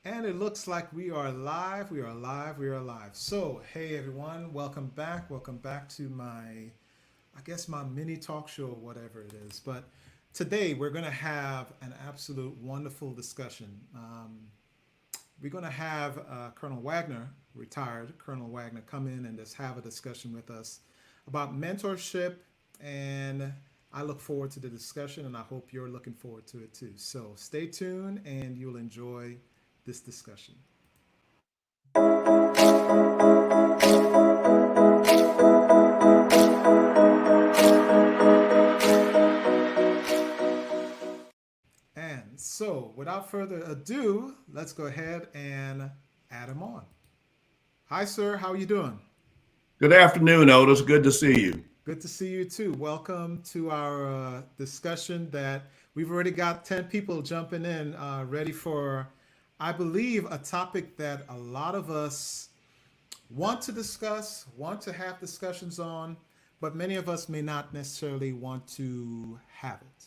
And it looks like we are live. We are live. We are live. So, hey everyone, welcome back. Welcome back to my mini talk show or whatever it is. But today we're going to have an absolute wonderful discussion. We're going to have Colonel Wagner, retired Colonel Wagner, come in and just have a discussion with us about mentorship. And I look forward to the discussion, and I hope you're looking forward to it too. So, stay tuned and you'll enjoy this discussion. And so, without further ado, let's go ahead and add him on. Hi, sir. How are you doing? Good afternoon, Otis. Good to see you. Good to see you too. Welcome to our discussion that we've already got 10 people jumping in, ready for, I believe, a topic that a lot of us want to discuss, want to have discussions on, but many of us may not necessarily want to have it.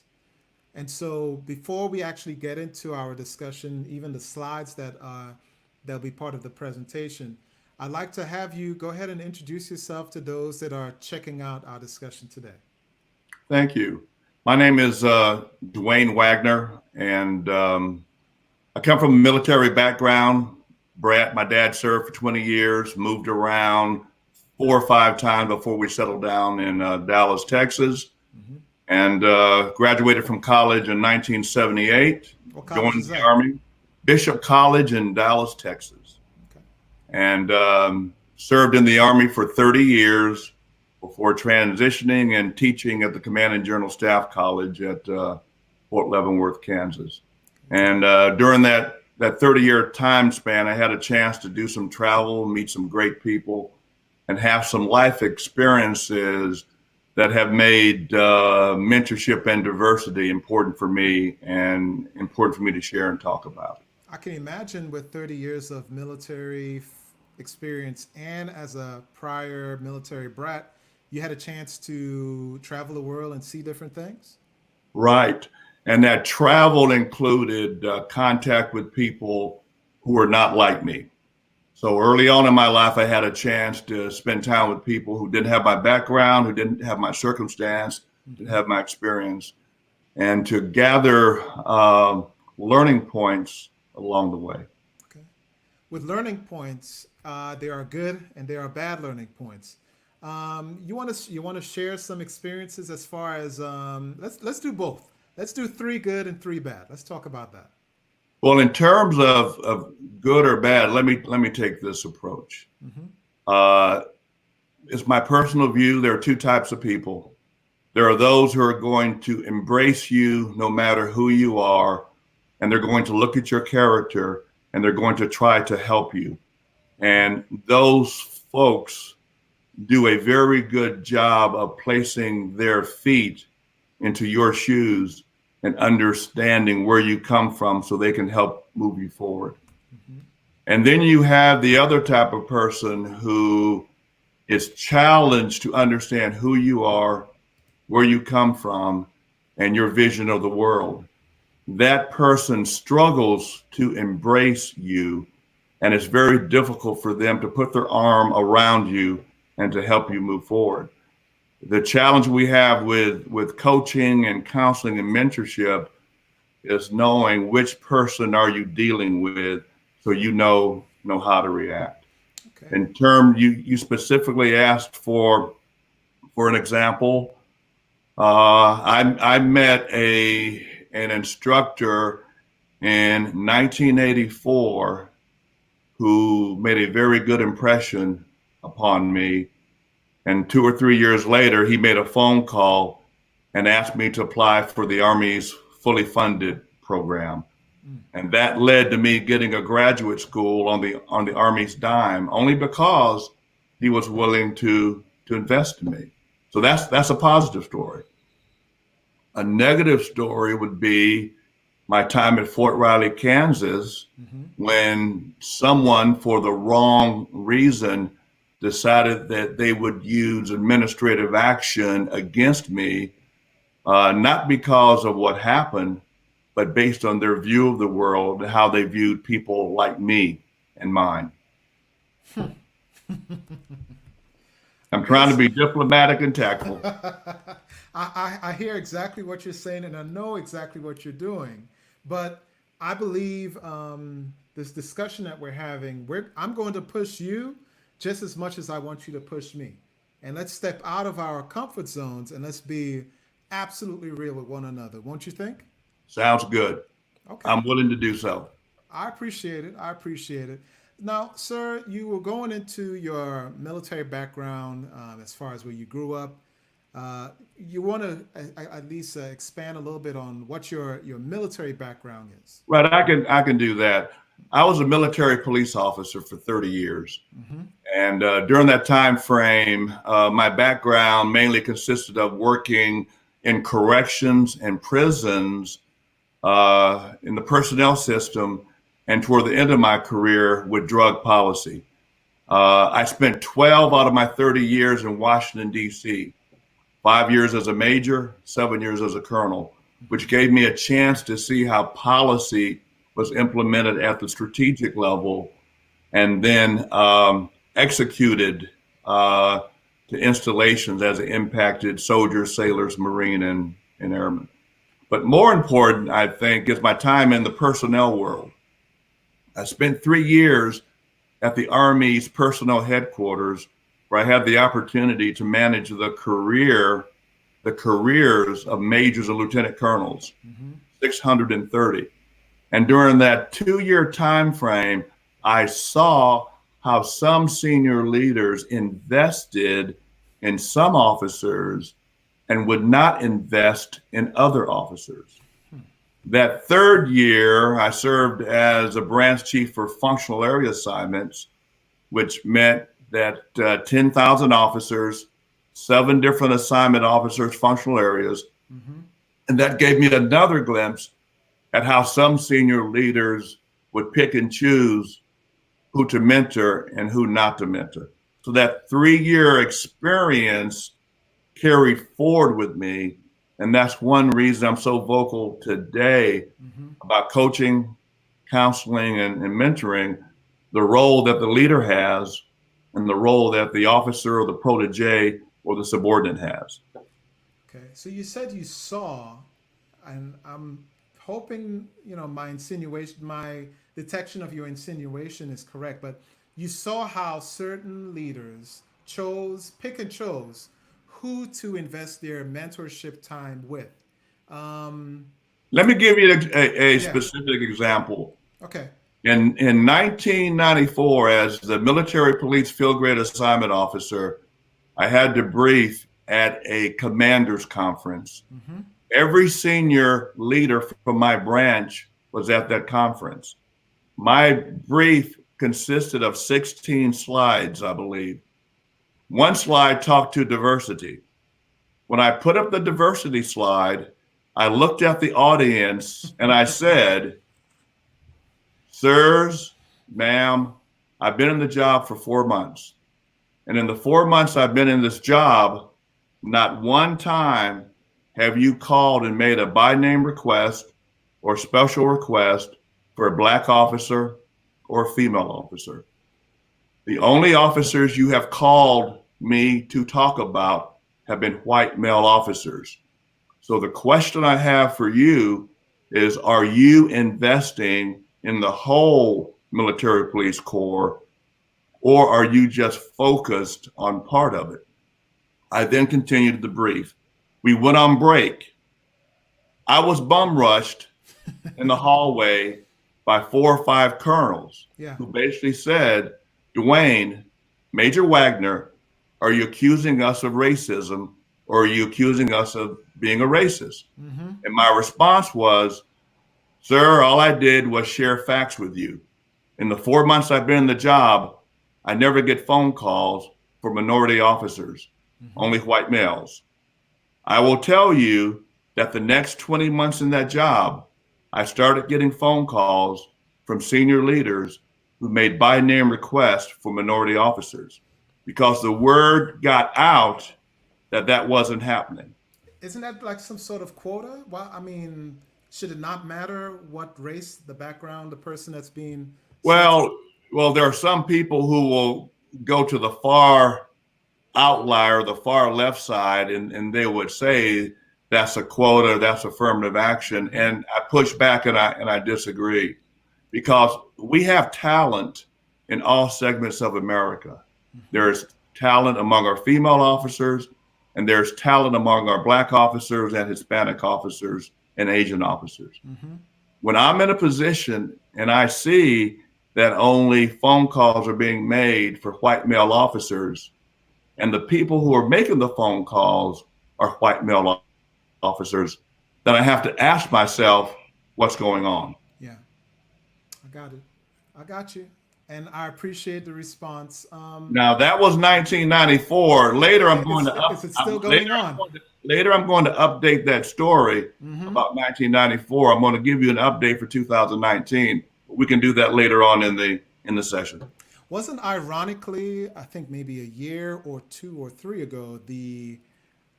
And so, before we actually get into our discussion, even the slides that'll be part of the presentation, I'd like to have you go ahead and introduce yourself to those that are checking out our discussion today. Thank you. My name is Dwayne Wagner, and I come from a military background. My dad served for 20 years, moved around 4 or 5 times before we settled down in Dallas, Texas, Hmm. and graduated from college in 1978, What college joined is the that? Army, Bishop College in Dallas, Texas, Okay. and served in the Army for 30 years before transitioning and teaching at the Command and General Staff College at Fort Leavenworth, Kansas. Okay. And during that 30-year time span, I had a chance to do some travel, meet some great people, and have some life experiences that have made mentorship and diversity important for me and important for me to share and talk about. I can imagine with 30 years of military experience and as a prior military brat, you had a chance to travel the world and see different things. Right. And that travel included contact with people who were not like me. So early on in my life, I had a chance to spend time with people who didn't have my background, who didn't have my circumstance, didn't Hmm. have my experience, and to gather learning points along the way. Okay. With learning points, there are good and there are bad learning points. You want to share some experiences as far as let's do both. Let's do three good and three bad. Let's talk about that. Well, in terms of good or bad, let me take this approach. Hmm. Uh, it's my personal view. There are two types of people. There are those who are going to embrace you no matter who you are, and they're going to look at your character and they're going to try to help you. And those folks do a very good job of placing their feet into your shoes and understanding where you come from so they can help move you forward. Hmm. And then you have the other type of person who is challenged to understand who you are, where you come from, and your vision of the world. That person struggles to embrace you, and it's very difficult for them to put their arm around you and to help you move forward. The challenge we have with coaching and counseling and mentorship is knowing which person are you dealing with so you know how to react. Okay. In term, you specifically asked for an example. I met an instructor in 1984 who made a very good impression upon me. And 2 or 3 years later, he made a phone call and asked me to apply for the Army's fully funded program. Mm. And that led to me getting a graduate school on the Army's dime, only because he was willing to invest in me. So that's a positive story. A negative story would be my time at Fort Riley, Kansas, Hmm. when someone, for the wrong reason, decided that they would use administrative action against me, not because of what happened, but based on their view of the world, how they viewed people like me and mine. I'm trying to Yes. be diplomatic and tactful. I hear exactly what you're saying, and I know exactly what you're doing. But I believe this discussion that we're having, I'm going to push you just as much as I want you to push me. And let's step out of our comfort zones and let's be absolutely real with one another. Won't you think? Sounds good. Okay. I'm willing to do so. I appreciate it. I appreciate it. Now, sir, you were going into your military background as far as where you grew up. You want to at least expand a little bit on what your military background is. Right, I can do that. I was a military police officer for 30 years. Mm-hmm. And during that time frame, my background mainly consisted of working in corrections and prisons in the personnel system, and toward the end of my career with drug policy. I spent 12 out of my 30 years in Washington, D.C., 5 years as a major, 7 years as a colonel, which gave me a chance to see how policy was implemented at the strategic level and then executed to installations as it impacted soldiers, sailors, Marine, and airmen. But more important, I think, is my time in the personnel world. I spent 3 years at the Army's personnel headquarters, where I had the opportunity to manage the careers of majors and lieutenant colonels, Mm-hmm. 630. And during that 2 year time frame, I saw how some senior leaders invested in some officers and would not invest in other officers. That third year, I served as a branch chief for functional area assignments, which meant that 10,000 officers, 7 different assignment officers, functional areas. Mm-hmm. And that gave me another glimpse at how some senior leaders would pick and choose who to mentor and who not to mentor. So that 3 year experience carried forward with me. And that's one reason I'm so vocal today Mm-hmm. about coaching, counseling, and mentoring, the role that the leader has and the role that the officer or the protege or the subordinate has. Okay. So you said you saw, and I'm hoping my detection of your insinuation is correct, but you saw how certain leaders pick and chose who to invest their mentorship time with. Um, Let me give you a yeah. specific example. Okay. In 1994, as the military police field grade assignment officer, I had to brief at a commander's conference. Mm-hmm. Every senior leader from my branch was at that conference. My brief consisted of 16 slides, I believe. One slide talked to diversity. When I put up the diversity slide, I looked at the audience and I said, sirs, ma'am, I've been in the job for 4 months. And in the 4 months I've been in this job, not one time have you called and made a by name request or special request for a Black officer or a female officer. The only officers you have called me to talk about have been white male officers. So the question I have for you is, are you investing in the whole military police corps, or are you just focused on part of it? I then continued the brief. We went on break. I was bum rushed in the hallway by 4 or 5 colonels Yeah. who basically said, Dwayne, Major Wagner, are you accusing us of racism, or are you accusing us of being a racist? Mm-hmm. And my response was, sir, all I did was share facts with you. In the 4 months I've been in the job, I never get phone calls for minority officers, Mm-hmm. only white males. I will tell you that the next 20 months in that job, I started getting phone calls from senior leaders who made by name requests for minority officers because the word got out that that wasn't happening. Isn't that like some sort of quota? Well, I mean, Should it not matter what race, the background, the person that's being selected? Well, well, there are some people who will go to the far outlier, the far left side, and they would say that's a quota, that's affirmative action. Mm-hmm. And I push back and I disagree because we have talent in all segments of America. Mm-hmm. There's talent among our female officers, and there's talent among our Black officers and Hispanic officers and Asian officers. Mm-hmm. When I'm in a position and I see that only phone calls are being made for white male officers, and the people who are making the phone calls are white male officers, then I have to ask myself what's going on. Yeah, I got it. I got you. And I appreciate the response. Now that was 1994. Later, I'm going to Is it still going on? later I'm going to update that story Mm-hmm. about 1994. I'm going to give you an update for 2019. We can do that later on in the session. Wasn't ironically, I think maybe a year or two or three ago, the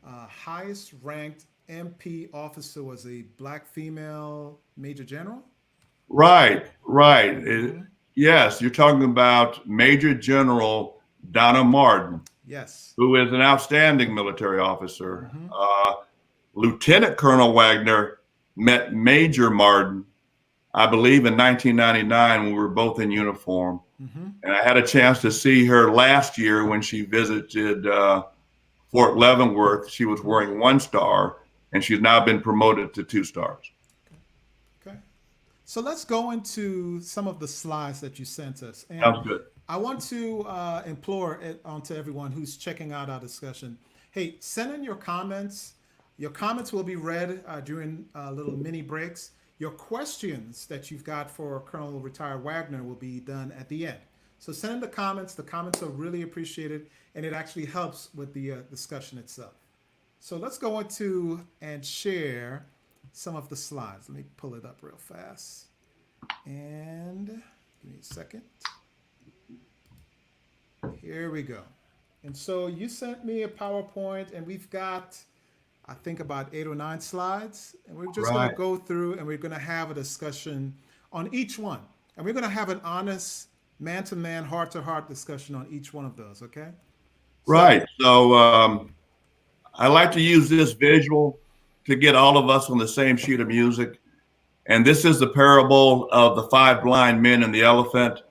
highest ranked MP officer was a black female major general? Right, right. Mm-hmm. Yes, you're talking about Major General Donna Martin, Yes. who is an outstanding military officer. Mm-hmm. Lieutenant Colonel Wagner met Major Martin, I believe, in 1999 when we were both in uniform. Mm-hmm. And I had a chance to see her last year when she visited Fort Leavenworth. She was wearing 1 star, and she's now been promoted to 2 stars. Okay. So let's go into some of the slides that you sent us. And Sounds good. I want to implore it onto everyone who's checking out our discussion. Hey, send in your comments. Your comments will be read during little mini breaks. Your questions that you've got for Colonel Retired Wagner will be done at the end. So send in the comments. The comments are really appreciated, and it actually helps with the discussion itself. So let's go into and share some of the slides. Let me pull it up real fast. And give me a second. Here we go. And so you sent me a PowerPoint, and we've got, I think, about 8 or 9 slides. And we're just going to Right. go through and we're going to have a discussion on each one. And we're going to have an honest, man to man, heart to heart discussion on each one of those, okay? Right. So I like to use this visual to get all of us on the same sheet of music. And this is the parable of the 5 blind men and the elephant.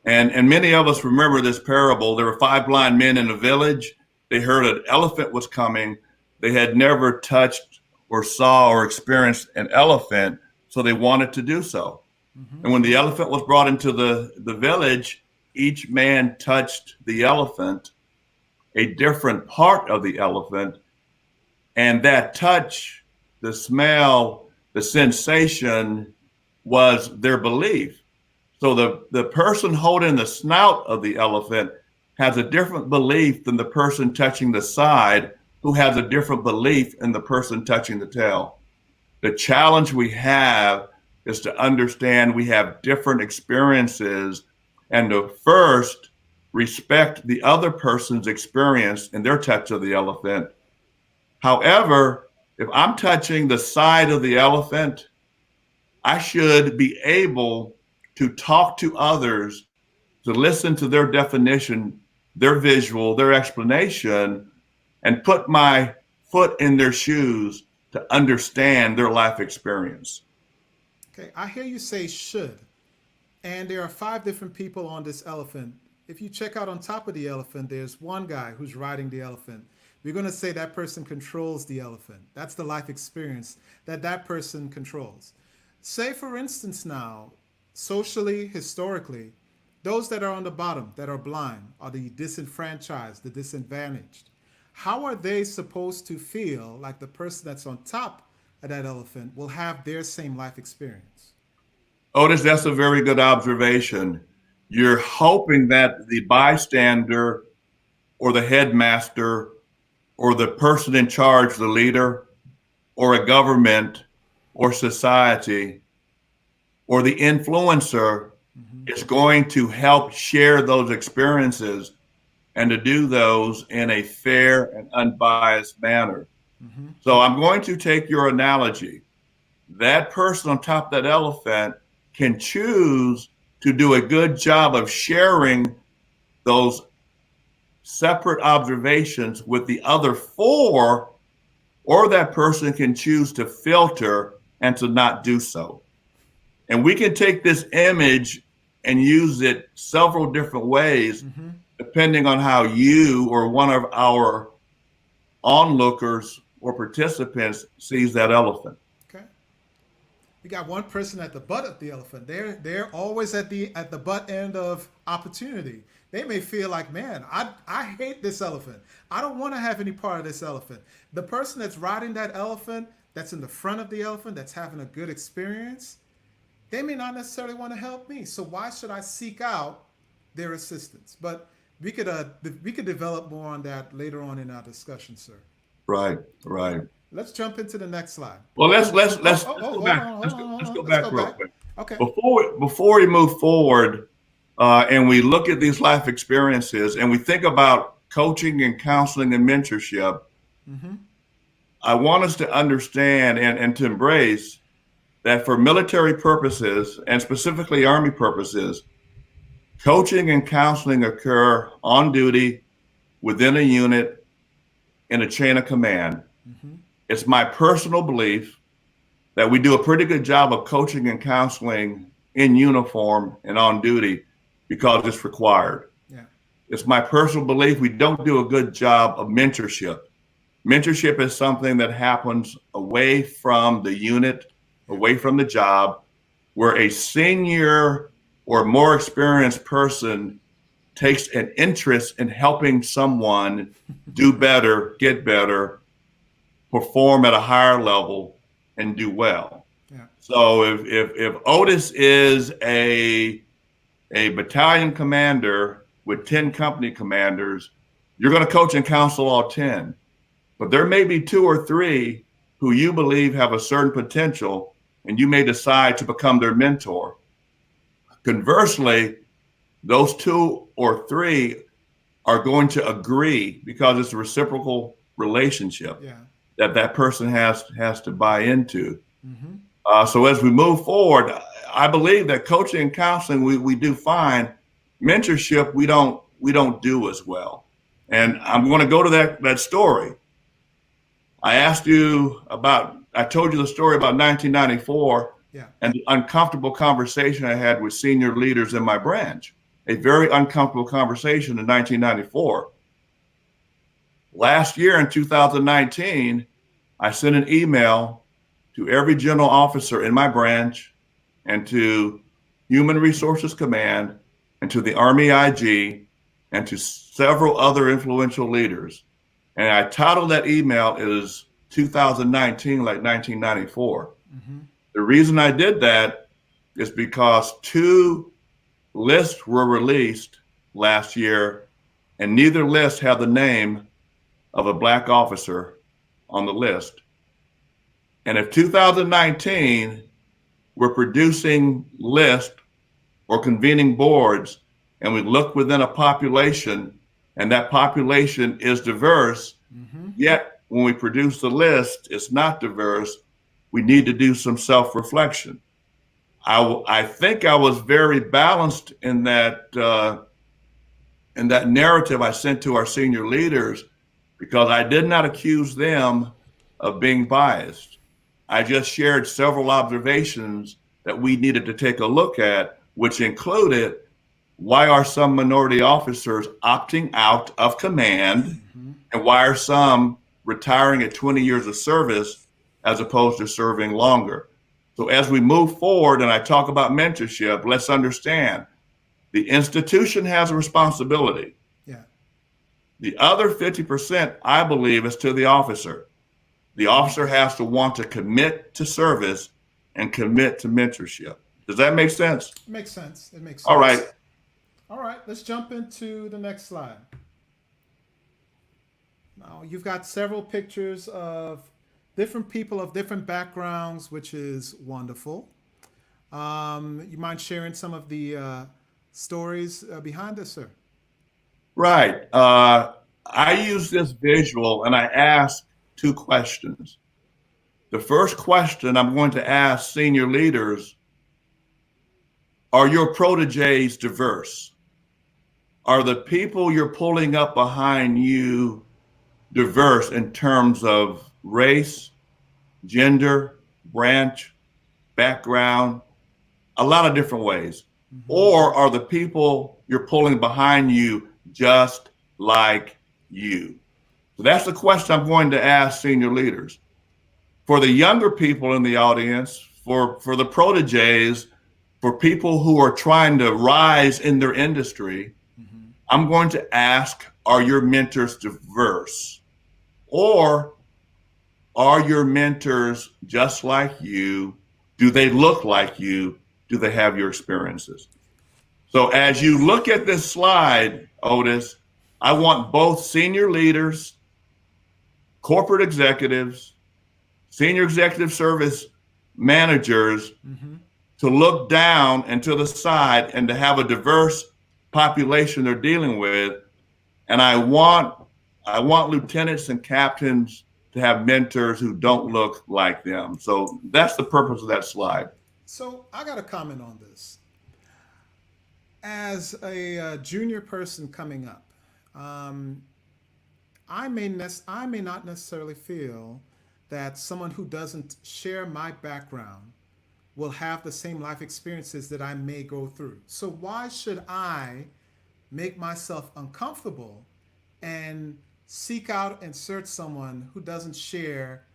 And many of us remember this parable. There were 5 blind men in a village. They heard an elephant was coming. They had never touched or saw or experienced an elephant, so they wanted to do so. Mm-hmm. And when the elephant was brought into the village, each man touched the elephant, a different part of the elephant. And that touch, the smell, the sensation was their belief. So the person holding the snout of the elephant has a different belief than the person touching the side, who has a different belief in the person touching the tail. The challenge we have is to understand we have different experiences and to first respect the other person's experience in their touch of the elephant. However, if I'm touching the side of the elephant, I should be able to talk to others, to listen to their definition, their visual, their explanation, and put my foot in their shoes to understand their life experience. Okay, I hear you say should. And there are 5 different people on this elephant. If you check out on top of the elephant, there's one guy who's riding the elephant. We're going to say that person controls the elephant. That's the life experience that that person controls. Say, for instance, now, socially, historically, those that are on the bottom, that are blind, are the disenfranchised, the disadvantaged. How are they supposed to feel like the person that's on top of that elephant will have their same life experience? Otis, that's a very good observation. You're hoping that the bystander or the headmaster or the person in charge, the leader, or a government or society or the influencer is going to help share those experiences and to do those in a fair and unbiased manner. So I'm going to take your analogy. that person on top of that elephant can choose to do a good job of sharing those separate observations with the other four, or that person can choose to filter and to not do so. And we can take this image and use it several different ways, depending on how you or one of our onlookers or participants sees that elephant. Okay. We got one person at the butt of the elephant. They're always at the butt end of opportunity. They may feel like, man, I hate this elephant. I don't want to have any part of this elephant. The person that's riding that elephant, that's in the front of the elephant, that's having a good experience, they may not necessarily want to help me. So why should I seek out their assistance? But we could develop more on that later on in our discussion, sir. Right, right. Let's jump into the next slide. Well, let's go back. Let's go back real quick. Okay. Before we move forward, and we look at these life experiences, and we think about coaching and counseling and mentorship, I want us to understand and to embrace that for military purposes, and specifically Army purposes, coaching and counseling occur on duty, within a unit, in a chain of command. It's my personal belief that we do a pretty good job of coaching and counseling in uniform and on duty because it's required. Yeah. It's my personal belief we don't do a good job of mentorship. Mentorship is something that happens away from the unit, away from the job, where a senior or more experienced person takes an interest in helping someone do better, get better, perform at a higher level, and do well. Yeah. So if Otis is a battalion commander with 10 company commanders, you're going to coach and counsel all 10. But there may be 2 or 3 who you believe have a certain potential, and you may decide to become their mentor. Conversely, those 2 or 3 are going to agree, because it's a reciprocal relationship, that person has to buy into. So as we move forward, I believe that coaching and counseling we do fine. Mentorship we don't do as well. And I'm going to go to that story. I told you the story about 1994 and the uncomfortable conversation I had with senior leaders in my branch. A very uncomfortable conversation in 1994. Last year in 2019, I sent an email to every general officer in my branch and to Human Resources Command and to the Army IG and to several other influential leaders. And I titled that email is 2019 like 1994. The reason I did that is because 2 lists were released last year, and neither list had the name of a Black officer on the list. And if 2019 we're producing lists or convening boards, and we look within a population, and that population is diverse, yet when we produce the list, it's not diverse, we need to do some self-reflection. I think I was very balanced in that narrative I sent to our senior leaders, because I did not accuse them of being biased. I just shared several observations that we needed to take a look at, which included why are some minority officers opting out of command, and why are some retiring at 20 years of service as opposed to serving longer. So as we move forward and I talk about mentorship, let's understand the institution has a responsibility. The other 50%, I believe, is to the officer. The officer has to want to commit to service and commit to mentorship. Does that make sense? It makes sense. It makes sense. All right. All right, let's jump into the next slide. Now, you've got several pictures of different people of different backgrounds, which is wonderful. You mind sharing some of the stories behind this, sir? Right. I use this visual and I ask 2 questions. the first question I'm going to ask senior leaders, are your proteges diverse? Are the people you're pulling up behind you diverse in terms of race, gender, branch, background, a lot of different ways? Or are the people you're pulling behind you just like you? So that's the question I'm going to ask senior leaders. For the younger people in the audience, for the proteges, for people who are trying to rise in their industry, I'm going to ask, are your mentors diverse? Or are your mentors just like you? Do they look like you? Do they have your experiences? So as you look at this slide, Otis, I want both senior leaders, corporate executives, senior executive service managers to look down and to the side and to have a diverse population they're dealing with. And I want lieutenants and captains to have mentors who don't look like them. So that's the purpose of that slide. So I got a comment on this. As a junior person coming up, um, I may not necessarily feel that someone who doesn't share my background will have the same life experiences that I may go through. So why should I make myself uncomfortable and seek out and search someone who doesn't share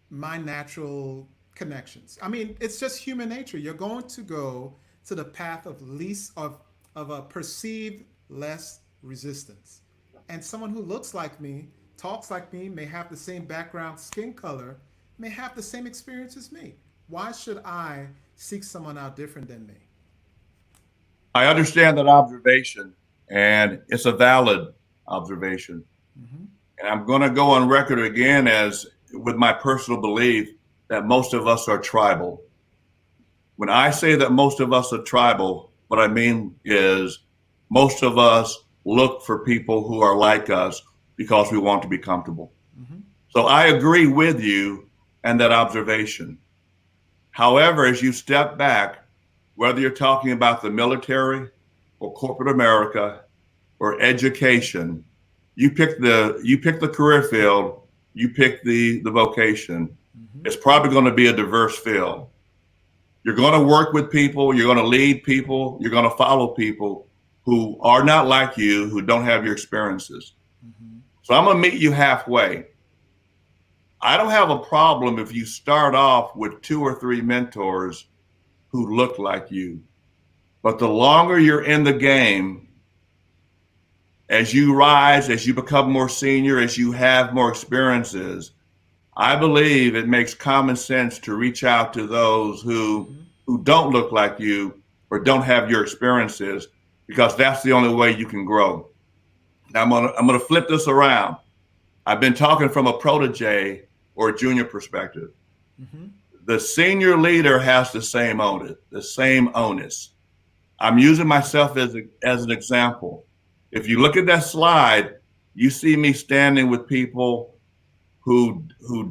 my natural connections? I mean, it's just human nature. You're going to go to the path of least of a perceived less resistance. And someone who looks like me, talks like me, may have the same background, skin color, may have the same experience as me. Why should I seek someone out different than me? I understand that observation, and it's a valid observation. And I'm going to go on record again as with my personal belief that most of us are tribal. When I say that most of us are tribal, what I mean is most of us look for people who are like us because we want to be comfortable. So I agree with you and that observation. However, as you step back, whether you're talking about the military or corporate America or education, you pick the career field, you pick the vocation. It's probably going to be a diverse field. You're going to work with people, you're going to lead people, you're going to follow people who are not like you, who don't have your experiences. So I'm going to meet you halfway. I don't have a problem if you start off with 2 or 3 mentors who look like you. But the longer you're in the game, as you rise, as you become more senior, as you have more experiences, I believe it makes common sense to reach out to those who don't look like you or don't have your experiences, because that's the only way you can grow. Now I'm gonna flip this around. I've been talking from a protege or a junior perspective. The senior leader has the same onus. I'm using myself as an example. If you look at that slide, you see me standing with people who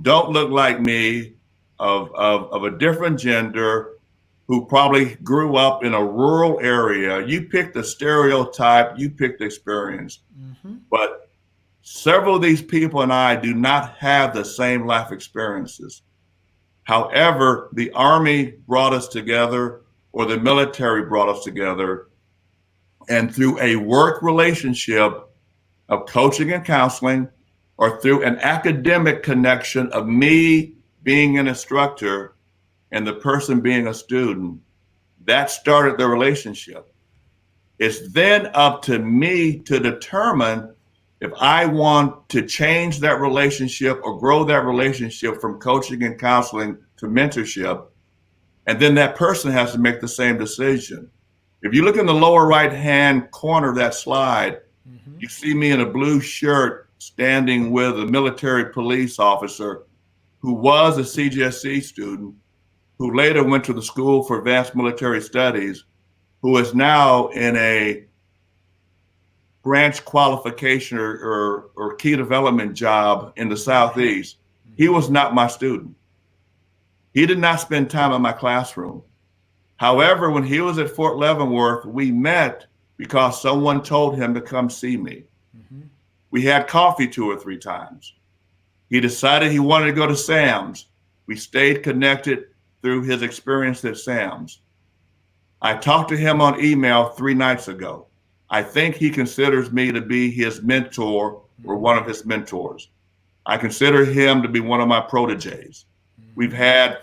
don't look like me, of a different gender, who probably grew up in a rural area. You pick the stereotype, you pick the experience. But several of these people and I do not have the same life experiences. However, the Army brought us together, or the military brought us together, and through a work relationship of coaching and counseling, or through an academic connection of me being an instructor and the person being a student, that started the relationship. It's then up to me to determine if I want to change that relationship or grow that relationship from coaching and counseling to mentorship. And then that person has to make the same decision. If you look in the lower right-hand corner of that slide, you see me in a blue shirt standing with a military police officer who was a CGSC student, who later went to the School for Advanced Military Studies, who is now in a branch qualification or key development job in the Southeast. He was not my student. He did not spend time in my classroom. However, when he was at Fort Leavenworth, we met because someone told him to come see me. Mm-hmm. We had coffee 2 or 3 times. He decided he wanted to go to Sam's. We stayed connected through his experience at Sam's. I talked to him on email 3 nights ago. I think he considers me to be his mentor or one of his mentors. I consider him to be one of my proteges. We've had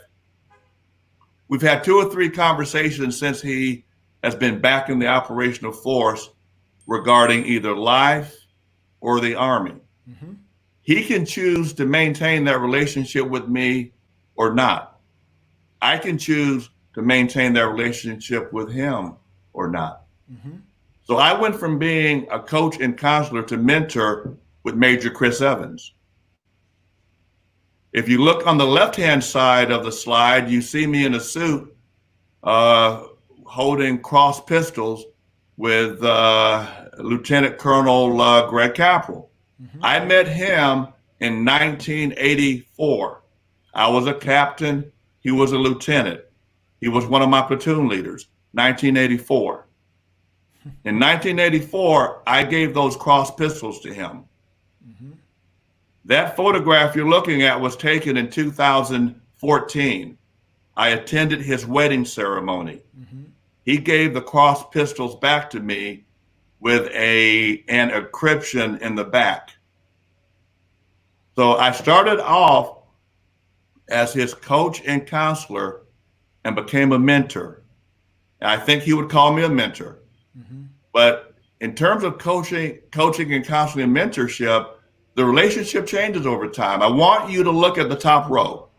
2 or 3 conversations since he has been back in the operational force regarding either life or the Army. Mm-hmm. He can choose to maintain that relationship with me or not. I can choose to maintain that relationship with him or not. Mm-hmm. So I went from being a coach and counselor to mentor with Major Chris Evans. If you look on the left-hand side of the slide, you see me in a suit holding cross pistols with Lieutenant Colonel Greg Capral. Mm-hmm. I met him in 1984. I was a captain. He was a lieutenant. He was one of my platoon leaders, 1984. In 1984, I gave those cross pistols to him. Mm-hmm. That photograph you're looking at was taken in 2014. I attended his wedding ceremony. Mm-hmm. He gave the cross pistols back to me with an encryption in the back. So I started off as his coach and counselor and became a mentor. And I think he would call me a mentor. Mm-hmm. But in terms of coaching and counseling and mentorship, the relationship changes over time. I want you to look at the top row.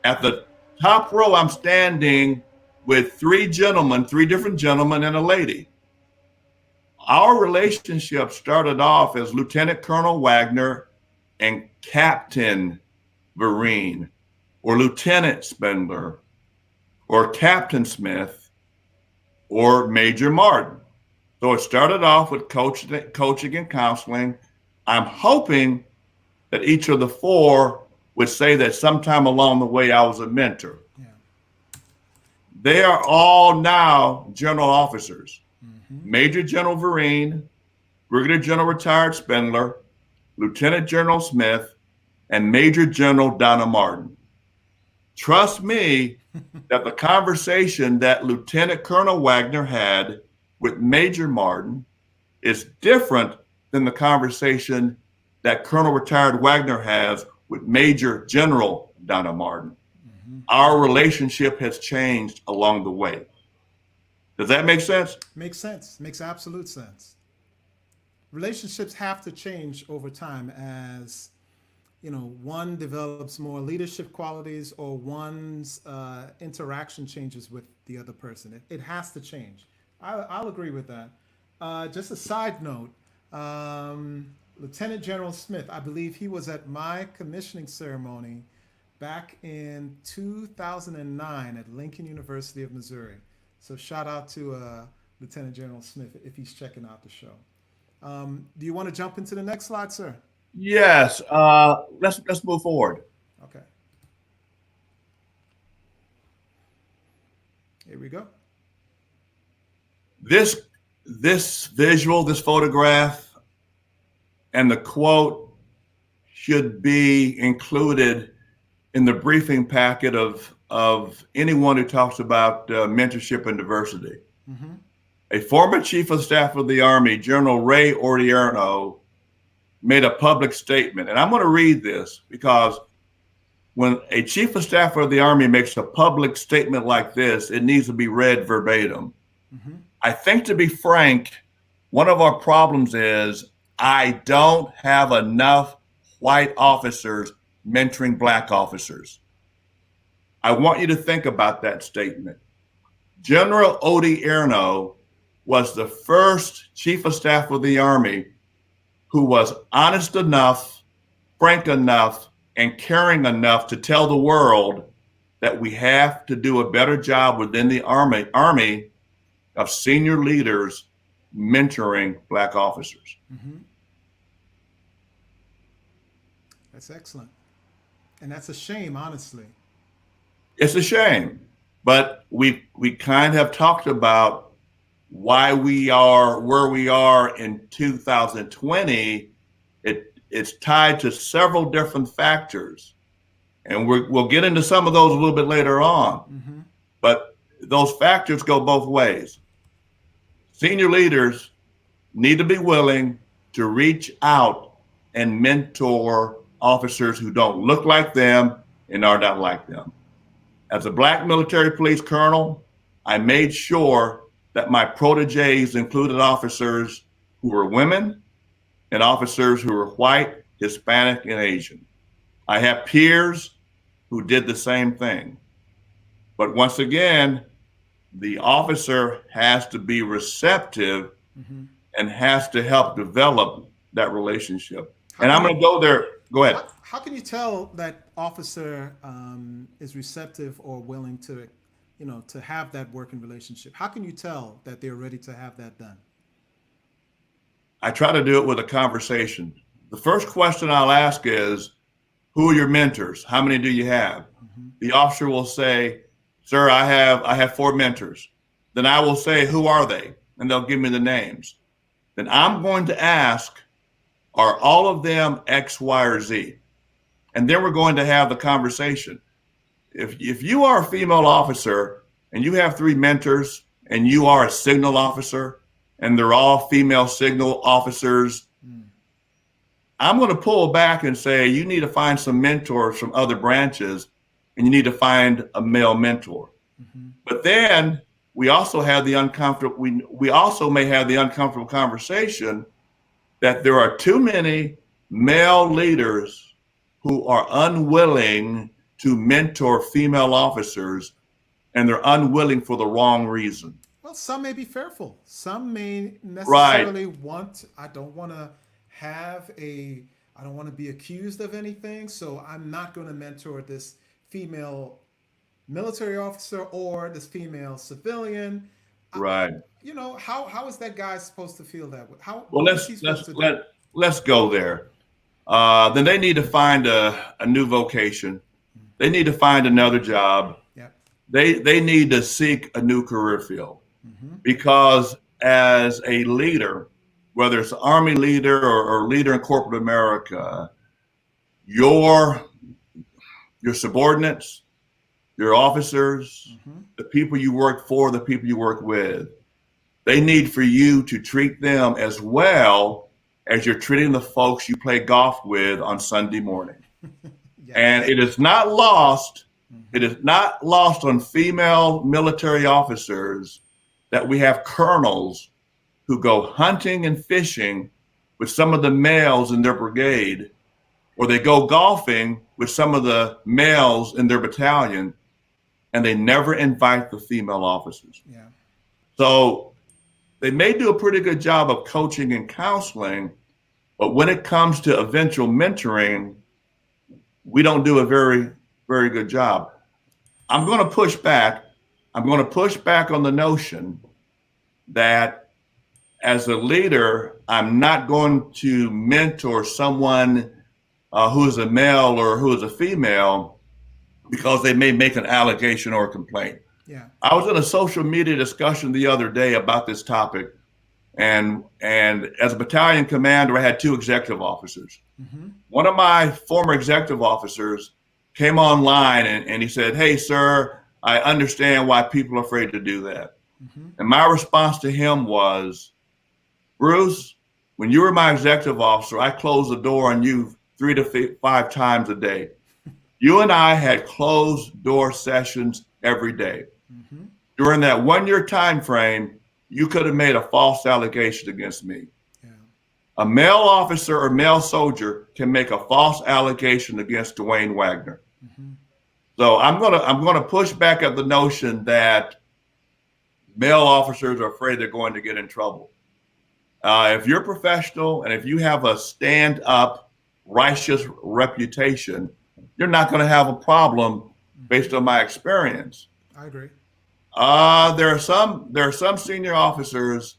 At the top row, I'm standing with 3 different gentlemen and a lady. Our relationship started off as Lieutenant Colonel Wagner and Captain Vereen, or Lieutenant Spindler, or Captain Smith, or Major Martin. So it started off with coaching and counseling. I'm hoping that each of the 4 would say that sometime along the way I was a mentor. Yeah. They are all now general officers. Mm-hmm. Major General Vereen, Brigadier General Retired Spindler, Lieutenant General Smith, and Major General Donna Martin. Trust me that the conversation that Lieutenant Colonel Wagner had with Major Martin is different than the conversation that Colonel Retired Wagner has with Major General Donna Martin. Mm-hmm. Our relationship has changed along the way. Does that make sense? Makes sense. Makes absolute sense. Relationships have to change over time as one develops more leadership qualities or one's interaction changes with the other person. It has to change. I'll agree with that. Just a side note, Lieutenant General Smith, I believe he was at my commissioning ceremony back in 2009 at Lincoln University of Missouri. So shout out to Lieutenant General Smith if he's checking out the show. Do you want to jump into the next slide, sir? Yes. Let's move forward. Okay. Here we go. This visual, this photograph, and the quote should be included in the briefing packet of anyone who talks about mentorship and diversity. Mm-hmm. A former Chief of Staff of the Army, General Ray Odierno, made a public statement. And I'm going to read this because when a Chief of Staff of the Army makes a public statement like this, it needs to be read verbatim. Mm-hmm. I think, to be frank, one of our problems is I don't have enough white officers mentoring Black officers. I want you to think about that statement. General Odierno was the first Chief of Staff of the Army who was honest enough, frank enough, and caring enough to tell the world that we have to do a better job within the Army of senior leaders mentoring Black officers. Mm-hmm. That's excellent. And that's a shame, honestly. It's a shame, but we kind of have talked about why we are where we are in 2020. It's tied to several different factors, and we'll get into some of those a little bit later on. Mm-hmm. But those factors go both ways. Senior leaders need to be willing to reach out and mentor officers who don't look like them and are not like them. As a Black military police colonel, I made sure that my proteges included officers who were women and officers who were white, Hispanic, and Asian. I have peers who did the same thing. But once again, the officer has to be receptive Mm-hmm. and has to help develop that relationship. How And I'm can going to go there. Go ahead. how can you tell that officer is receptive or willing to, to have that working relationship? How can you tell that they're ready to have that done? I try to do it with a conversation. The first question I'll ask is, who are your mentors? How many do you have? Mm-hmm. The officer will say, sir, I have 4 mentors. Then I will say, who are they? And they'll give me the names. Then I'm going to ask, are all of them X, Y, or Z? And then we're going to have the conversation. If you are a female officer and you have 3 mentors and you are a signal officer and they're all female signal officers, I'm going to pull back and say, you need to find some mentors from other branches and you need to find a male mentor. Mm-hmm. But then we also have the uncomfortable, we also may have the uncomfortable conversation that there are too many male leaders who are unwilling to mentor female officers, and they're unwilling for the wrong reason. Well, some may be fearful. Some may necessarily want, I don't want to I don't want to be accused of anything, so I'm not going to mentor this female military officer or this female civilian. Right. How is that guy supposed to feel that way? Well, what is he supposed to do? let's go there. Then they need to find a new vocation. They need to find another job. Yeah. They need to seek a new career field, Mm-hmm. because as a leader, whether it's an Army leader or leader in corporate America, your subordinates, your officers, Mm-hmm. the people you work for, the people you work with, they need for you to treat them as well as you're treating the folks you play golf with on Sunday morning. Yes. And it is not lost. Mm-hmm. It is not lost on female military officers that we have colonels who go hunting and fishing with some of the males in their brigade, or they go golfing with some of the males in their battalion, and they never invite the female officers. Yeah. So they may do a pretty good job of coaching and counseling, but when it comes to eventual mentoring, we don't do a very, very good job. I'm going to push back. I'm going to push back on the notion that as a leader, I'm not going to mentor someone who is a male or who is a female because they may make an allegation or a complaint. Yeah. I was in a social media discussion the other day about this topic, and as a battalion commander, I had 2 executive officers. Mm-hmm. One of my former executive officers came online and he said, "Hey, sir, I understand why people are afraid to do that." Mm-hmm. And my response to him was, "Bruce, when you were my executive officer, I closed the door on you 3 to 5 times a day. You and I had closed door sessions every day. Mm-hmm. During that 1-year time frame, you could have made a false allegation against me. Yeah. A male officer or male soldier can make a false allegation against Dwayne Wagner." Mm-hmm. So I'm gonna push back at the notion that male officers are afraid they're going to get in trouble. If you're professional and if you have a stand-up, righteous reputation, you're not going to have a problem based on my experience. I agree. There are some senior officers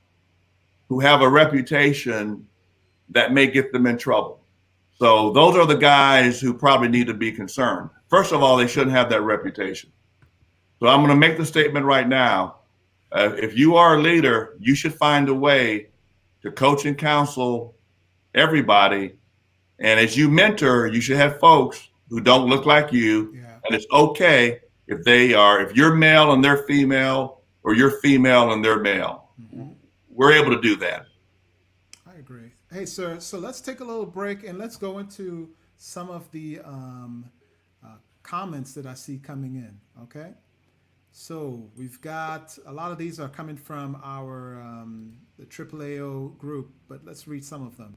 who have a reputation that may get them in trouble. So those are the guys who probably need to be concerned. First of all, they shouldn't have that reputation. So I'm going to make the statement right now. If you are a leader, you should find a way to coach and counsel everybody. And as you mentor, you should have folks who don't look like you. Yeah, And it's okay if you're male and they're female, or you're female and they're male. We're able to do that. I agree. Hey, sir, so let's take a little break and let's go into some of the comments that I see coming in, okay? So we've got a lot of these are coming from our the AAAO group, but let's read some of them.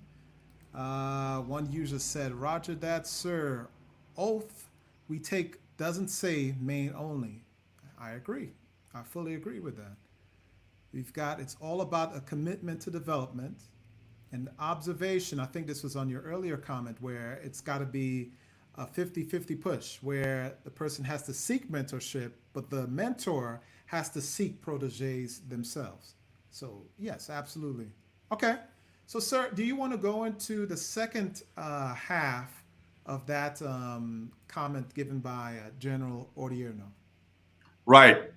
One user said, "Roger that, sir. Oath we take doesn't say main only." I agree. I fully agree with that. We've got it's all about a commitment to development and observation. I think this was on your earlier comment where it's got to be a 50-50 push where the person has to seek mentorship, but the mentor has to seek proteges themselves. So, yes, absolutely. Okay. So, sir, do you want to go into the second half of that comment given by General Odierno? Right.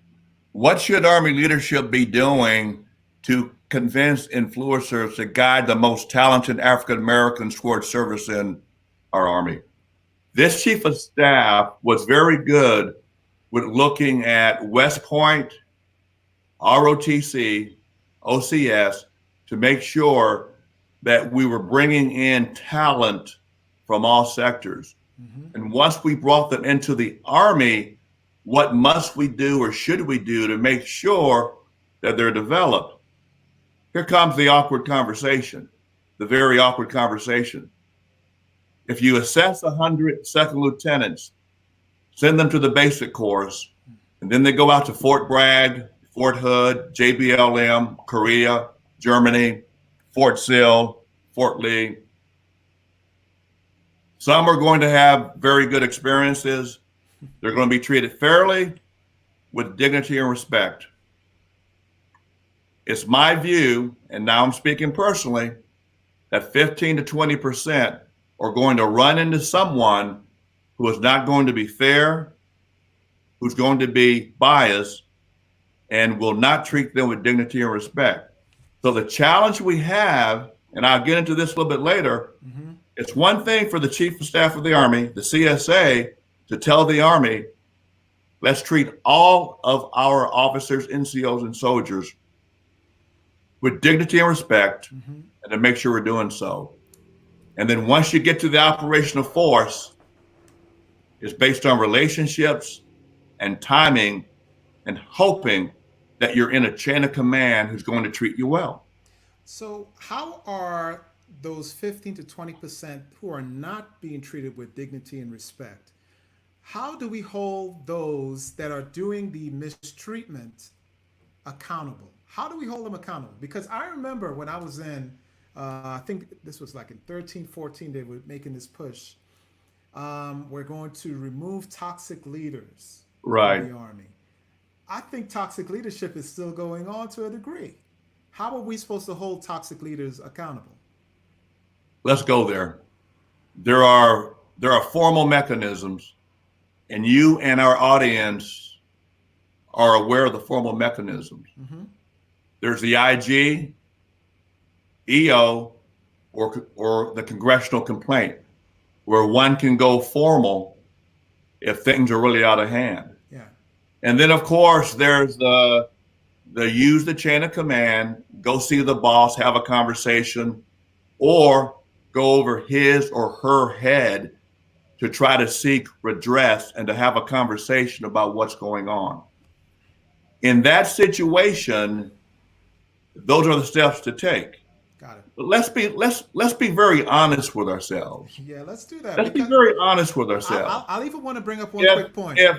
What should Army leadership be doing to convince influencers to guide the most talented African Americans towards service in our Army? This chief of staff was very good with looking at West Point, ROTC, OCS to make sure that we were bringing in talent from all sectors. And once we brought them into the Army, what must we do or should we do to make sure that they're developed? Here comes the awkward conversation, the very awkward conversation. If you assess 100 second lieutenants, send them to the basic course, and then they go out to Fort Bragg, Fort Hood, JBLM, Korea, Germany, Fort Sill, Fort Lee. Some are going to have very good experiences. They're going to be treated fairly, with dignity and respect. It's my view, and now I'm speaking personally, that 15 to 20% are going to run into someone who is not going to be fair, who's going to be biased, and will not treat them with dignity and respect. So the challenge we have, and I'll get into this a little bit later, it's one thing for the Chief of Staff of the Army, the CSA, to tell the Army, let's treat all of our officers, NCOs, and soldiers with dignity and respect, and to make sure we're doing so. And then once you get to the operational force, it's based on relationships and timing and hoping that you're in a chain of command who's going to treat you well. So, how are those 15 to 20% who are not being treated with dignity and respect? How do we hold those that are doing the mistreatment accountable? How do we hold them accountable? Because I remember when I was in, I think this was like in 13, 14, they were making this push. We're going to remove toxic leaders Right. from the Army. I think toxic leadership is still going on to a degree. How are we supposed to hold toxic leaders accountable? Let's go there. There are formal mechanisms, and you and our audience are aware of the formal mechanisms. There's the IG, EO, or the congressional complaint, where one can go formal if things are really out of hand. Yeah. And then, of course, there's the use the chain of command, go see the boss, have a conversation, or go over his or her head to try to seek redress and to have a conversation about what's going on. In that situation, those are the steps to take. Got it. But let's be very honest with ourselves. Yeah, let's do that. Let's be very honest with ourselves. I'll even want to bring up one quick point. If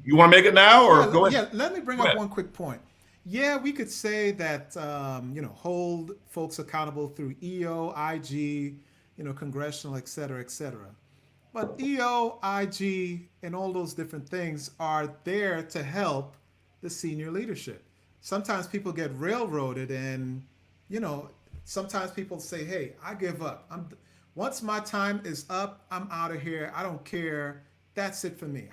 you want to make it now, or go ahead. Yeah, let me bring up one quick point. Yeah, we could say that hold folks accountable through EO, IG, congressional, et cetera, et cetera. But EO, IG, and all those different things are there to help the senior leadership. Sometimes people get railroaded, and sometimes people say, "Hey, I give up. Once my time is up, I'm out of here. I don't care. That's it for me."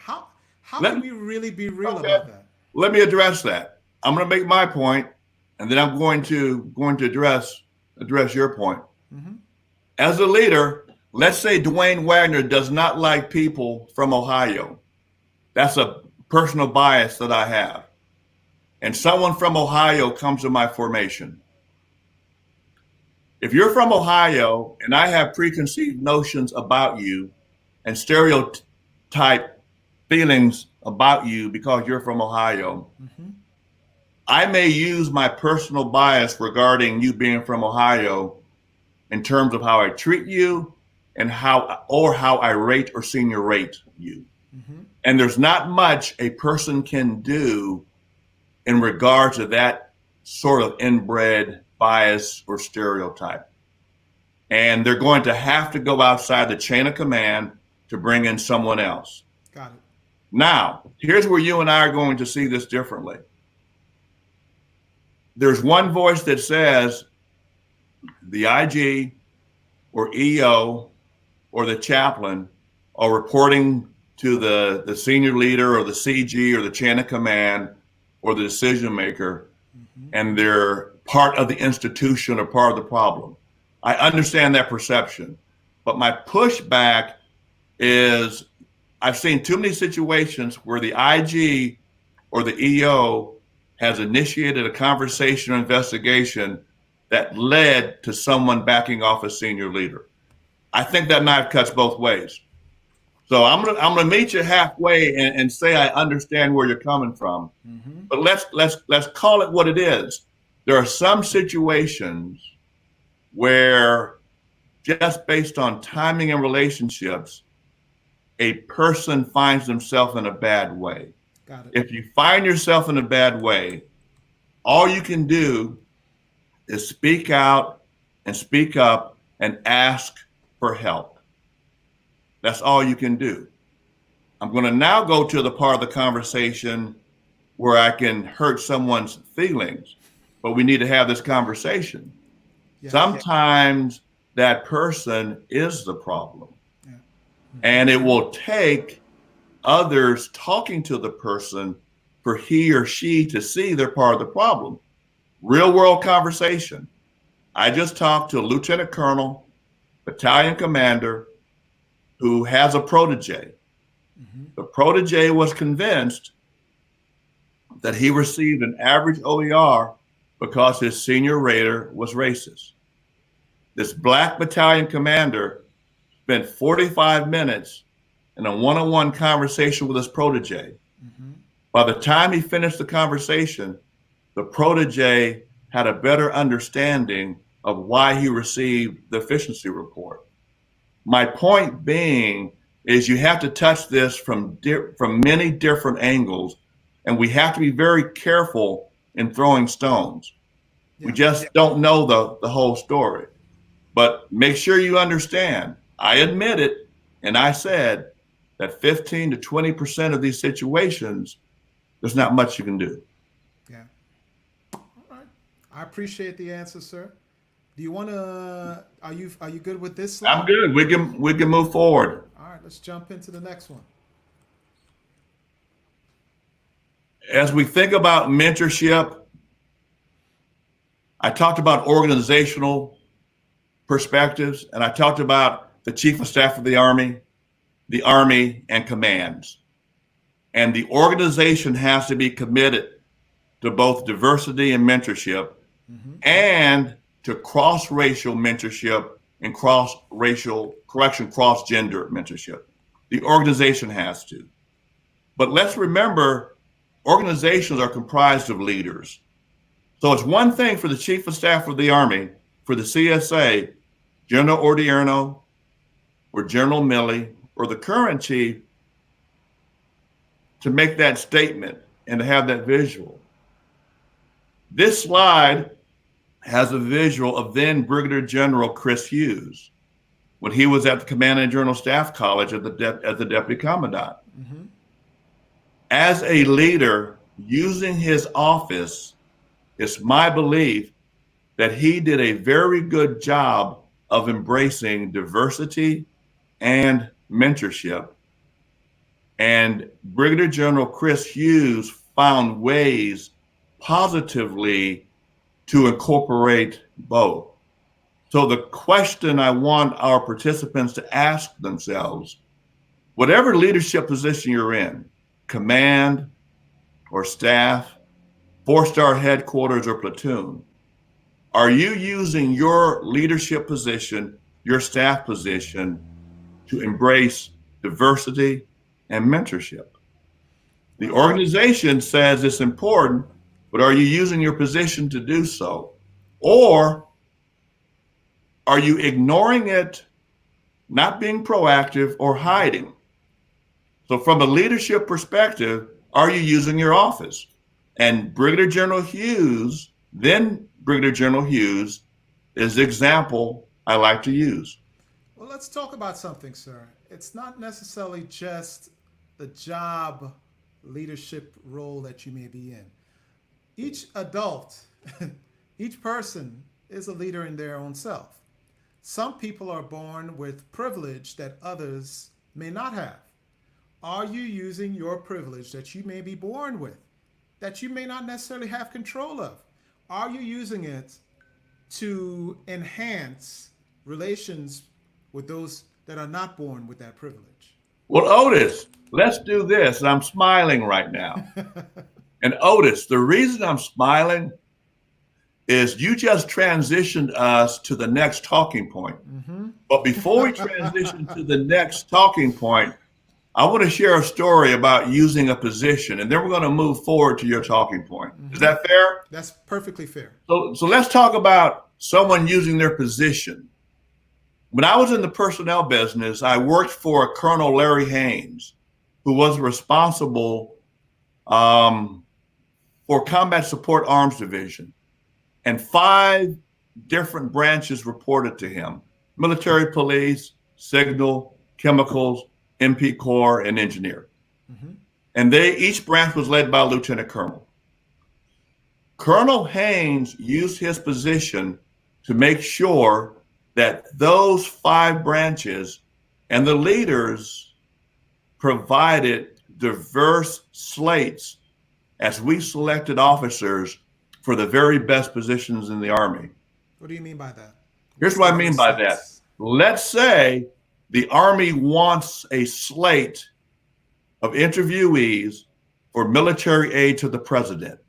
How Let can me, we really be real okay, about that? let me address that. I'm going to make my point, and then I'm going to address your point. Mm-hmm. As a leader, let's say Dwayne Wagner does not like people from Ohio. That's a personal bias that I have. And someone from Ohio comes to my formation. If you're from Ohio and I have preconceived notions about you and stereotype feelings about you because you're from Ohio, Mm-hmm. I may use my personal bias regarding you being from Ohio in terms of how I treat you and how I rate or senior rate you. Mm-hmm. And there's not much a person can do in regards to that sort of inbred bias or stereotype. And they're going to have to go outside the chain of command to bring in someone else. Got it. Now, here's where you and I are going to see this differently. There's one voice that says the IG or EO or the chaplain are reporting to the senior leader or the CG or the chain of command or the decision maker, Mm-hmm. and they're part of the institution or part of the problem. I understand that perception, but my pushback is I've seen too many situations where the IG or the EO has initiated a conversation or investigation that led to someone backing off a senior leader. I think that knife cuts both ways. So I'm gonna meet you halfway and say I understand where you're coming from, Mm-hmm. but let's call it what it is. There are some situations where just based on timing and relationships, a person finds themselves in a bad way. Got it. If you find yourself in a bad way, all you can do is speak out and speak up and ask for help. That's all you can do. I'm going to now go to the part of the conversation where I can hurt someone's feelings, but we need to have this conversation. Yes. Sometimes that person is the problem. Yeah. And it will take others talking to the person for he or she to see they're part of the problem. Real world conversation. I just talked to a lieutenant colonel, battalion commander who has a protege. Mm-hmm. The protege was convinced that he received an average OER because his senior rater was racist. This black battalion commander spent 45 minutes in a one-on-one conversation with his protege. Mm-hmm. By the time he finished the conversation, the protege had a better understanding of why he received the efficiency report. My point being is you have to touch this from many different angles, and we have to be very careful in throwing stones. Yeah. We just don't know the whole story. But make sure you understand, I admit it, and I said that 15 to 20% of these situations, there's not much you can do. Yeah. All right. I appreciate the answer, sir. Do you want to? Are you good with this slide? I'm good. We can move forward. All right. Let's jump into the next one. As we think about mentorship, I talked about organizational perspectives, and I talked about the chief of staff of the Army, and commands. And the organization has to be committed to both diversity and mentorship, Mm-hmm. and to cross-racial mentorship and cross-gender mentorship. The organization has to. But let's remember, organizations are comprised of leaders. So it's one thing for the chief of staff of the Army, for the CSA, General Odierno, or General Milley, or the current chief, to make that statement and to have that visual. This slide has a visual of then Brigadier General Chris Hughes when he was at the Command and General Staff College as the Deputy Commandant. Mm-hmm. As a leader, using his office, it's my belief that he did a very good job of embracing diversity and mentorship. And Brigadier General Chris Hughes found ways positively to incorporate both. So the question I want our participants to ask themselves, whatever leadership position you're in, command or staff, 4-star headquarters or platoon, are you using your leadership position, your staff position, to embrace diversity and mentorship? The organization says it's important, but are you using your position to do so? Or are you ignoring it, not being proactive, or hiding? So from a leadership perspective, are you using your office? And Brigadier General Hughes, then Brigadier General Hughes, is the example I like to use. Well, let's talk about something, sir. It's not necessarily just the job leadership role that you may be in. Each adult, each person is a leader in their own self. Some people are born with privilege that others may not have. Are you using your privilege that you may be born with, that you may not necessarily have control of? Are you using it to enhance relations with those that are not born with that privilege? Well, Otis, let's do this. I'm smiling right now. And Otis, the reason I'm smiling is you just transitioned us to the next talking point. But before we transition to the next talking point, I want to share a story about using a position, and then we're going to move forward to your talking point. Is that fair? That's perfectly fair. So let's talk about someone using their position. When I was in the personnel business, I worked for Colonel Larry Haynes, who was responsible for Combat Support Arms Division. And 5 different branches reported to him: military police, signal, chemicals, MP Corps, and engineer. And each branch was led by a lieutenant colonel. Colonel Haynes used his position to make sure that those 5 branches and the leaders provided diverse slates as we selected officers for the very best positions in the Army. What do you mean by that? Here's what I mean by that. Let's say the Army wants a slate of interviewees for military aid to the president.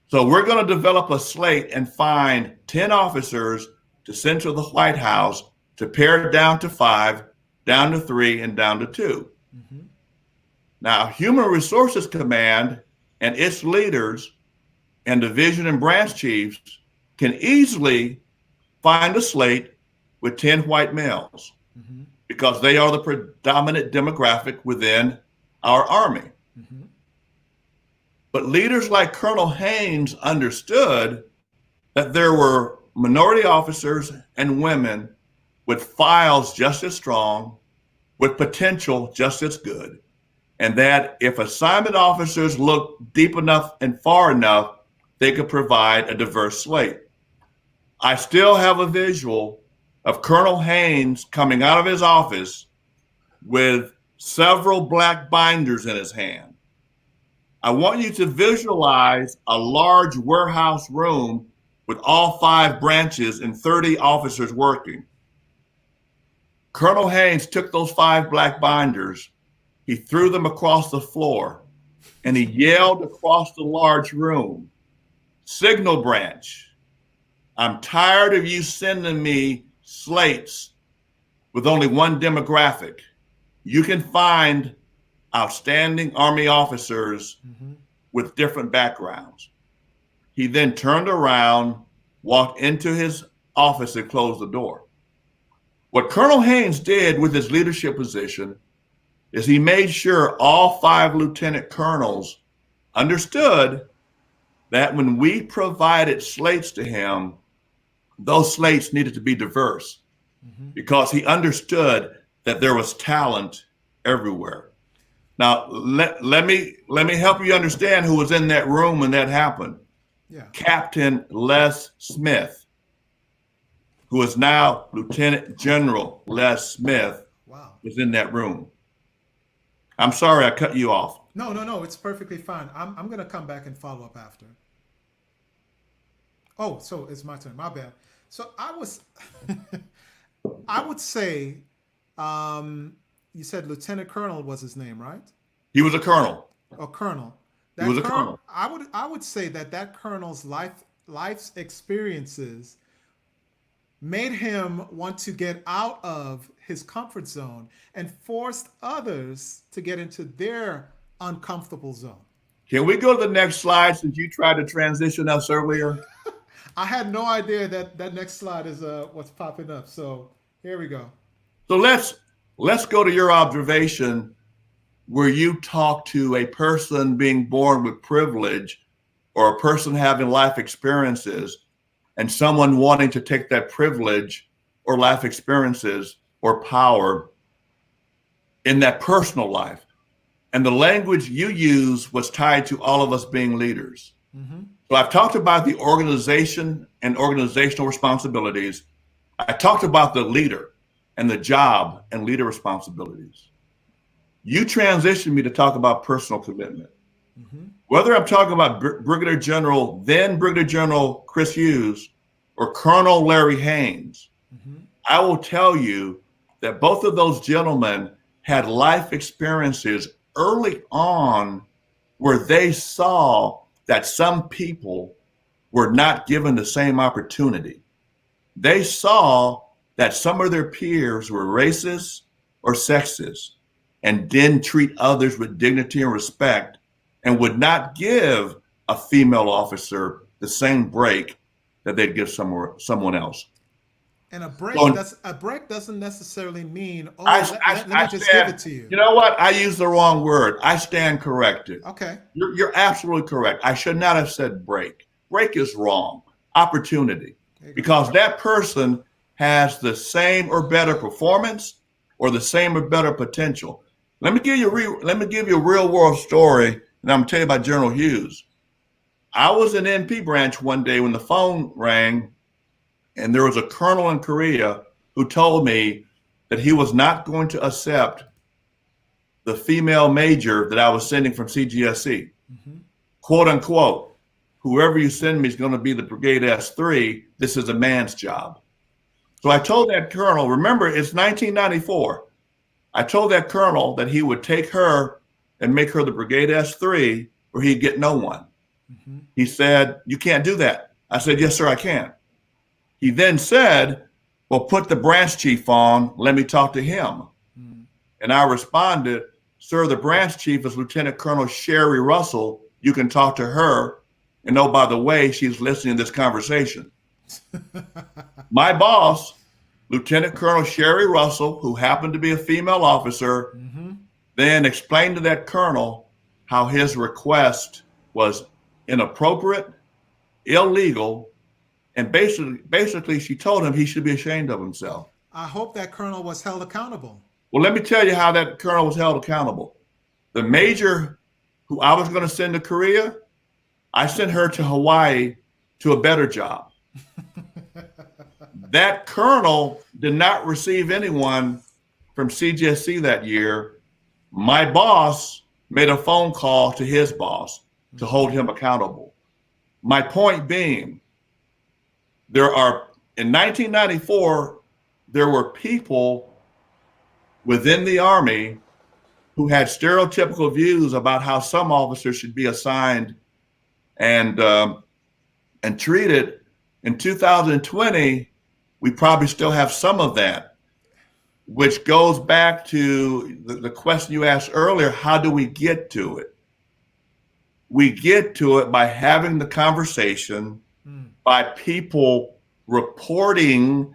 So we're going to develop a slate and find 10 officers to send to the White House to pare down to 5, down to 3, and down to 2. Now, Human Resources Command and its leaders and division and branch chiefs can easily find a slate with 10 white males because they are the predominant demographic within our Army. But leaders like Colonel Haynes understood that there were minority officers and women with files just as strong, with potential just as good, and that if assignment officers looked deep enough and far enough, they could provide a diverse slate. I still have a visual of Colonel Haynes coming out of his office with several black binders in his hand. I want you to visualize a large warehouse room with all 5 branches and 30 officers working. Colonel Haynes took those 5 black binders, he threw them across the floor, and he yelled across the large room, "Signal branch, I'm tired of you sending me slates with only one demographic. You can find outstanding Army officers with different backgrounds." He then turned around, walked into his office, and closed the door. What Colonel Haynes did with his leadership position is he made sure all 5 lieutenant colonels understood that when we provided slates to him, those slates needed to be diverse because he understood that there was talent everywhere. Now, let me help you understand who was in that room when that happened. Captain Les Smith, who is now Lieutenant General Les Smith, was in that room. I'm sorry I cut you off. No, no, no. It's perfectly fine. I'm going to come back and follow up after. Oh, so it's my turn. My bad. So I would say, you said Lieutenant Colonel was his name, right? He was a colonel. Or Colonel. He was a colonel. I would say that Colonel's life's experiences made him want to get out of his comfort zone and forced others to get into their uncomfortable zone. Can we go to the next slide since you tried to transition us earlier? I had no idea that next slide is what's popping up. So here we go. So let's go to your observation where you talk to a person being born with privilege or a person having life experiences and someone wanting to take that privilege or life experiences or power in that personal life. And the language you use was tied to all of us being leaders. Mm-hmm. So I've talked about the organization and organizational responsibilities. I talked about the leader and the job and leader responsibilities. You transitioned me to talk about personal commitment. Mm-hmm. Whether I'm talking about then Brigadier General Chris Hughes or Colonel Larry Haynes, mm-hmm. I will tell you that both of those gentlemen had life experiences early on where they saw that some people were not given the same opportunity. They saw that some of their peers were racist or sexist and didn't treat others with dignity and respect and would not give a female officer the same break that they'd give someone else. And a break doesn't necessarily mean, let me just give it to you. You know what? I used the wrong word. I stand corrected. Okay. You're absolutely correct. I should not have said break. Break is wrong. Opportunity. Because that person has the same or better performance or the same or better potential. Let me give you a real world story, and I'm gonna tell you about General Hughes. I was in NP branch one day when the phone rang, and there was a colonel in Korea who told me that he was not going to accept the female major that I was sending from CGSC. Mm-hmm. Quote unquote, whoever you send me is going to be the Brigade S3. This is a man's job. So I told that colonel, remember, it's 1994. I told that colonel that he would take her and make her the Brigade S3 or he'd get no one. Mm-hmm. He said, you can't do that. I said, yes, sir, I can. He then said, well, put the branch chief on, let me talk to him. Mm. And I responded, sir, the branch chief is Lieutenant Colonel Sherry Russell. You can talk to her. And oh, by the way, she's listening to this conversation. My boss, Lieutenant Colonel Sherry Russell, who happened to be a female officer, mm-hmm. then explained to that colonel how his request was inappropriate, illegal, and basically she told him he should be ashamed of himself. I hope that colonel was held accountable. Well, let me tell you how that colonel was held accountable. The major who I was going to send to Korea, I sent her to Hawaii to a better job. That colonel did not receive anyone from CGSC that year. My boss made a phone call to his boss to hold him accountable. My point being, in 1994, there were people within the Army who had stereotypical views about how some officers should be assigned and treated. In 2020, we probably still have some of that, which goes back to the question you asked earlier, how do we get to it? We get to it by having the conversation, by people reporting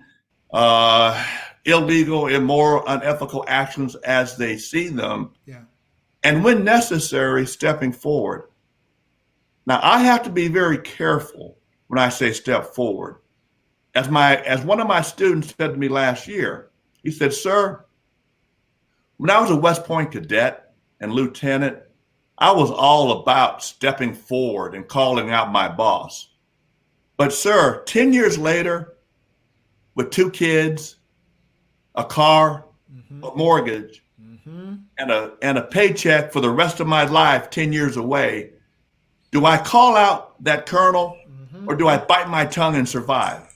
illegal, immoral, unethical actions as they see them, and when necessary, stepping forward. Now, I have to be very careful when I say step forward. As one of my students said to me last year, he said, sir, when I was a West Point cadet and lieutenant, I was all about stepping forward and calling out my boss. But sir, 10 years later, with 2 kids, a car, a mortgage, and a paycheck for the rest of my life 10 years away, do I call out that colonel or do I bite my tongue and survive?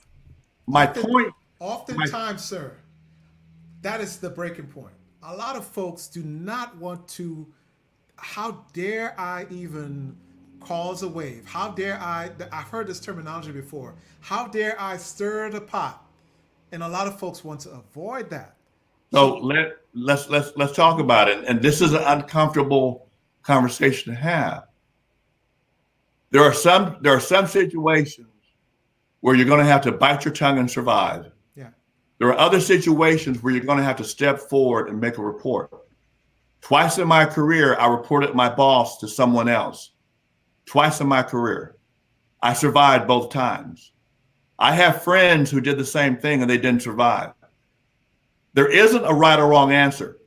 My point. Oftentimes, sir, that is the breaking point. A lot of folks do not want to, how dare I even cause a wave? How dare I've heard this terminology before. How dare I stir the pot? And a lot of folks want to avoid that. So let's talk about it. And this is an uncomfortable conversation to have. There are some situations where you're going to have to bite your tongue and survive. Yeah. There are other situations where you're going to have to step forward and make a report. Twice in my career, I reported my boss to someone else. Twice in my career. I survived both times. I have friends who did the same thing and they didn't survive. There isn't a right or wrong answer.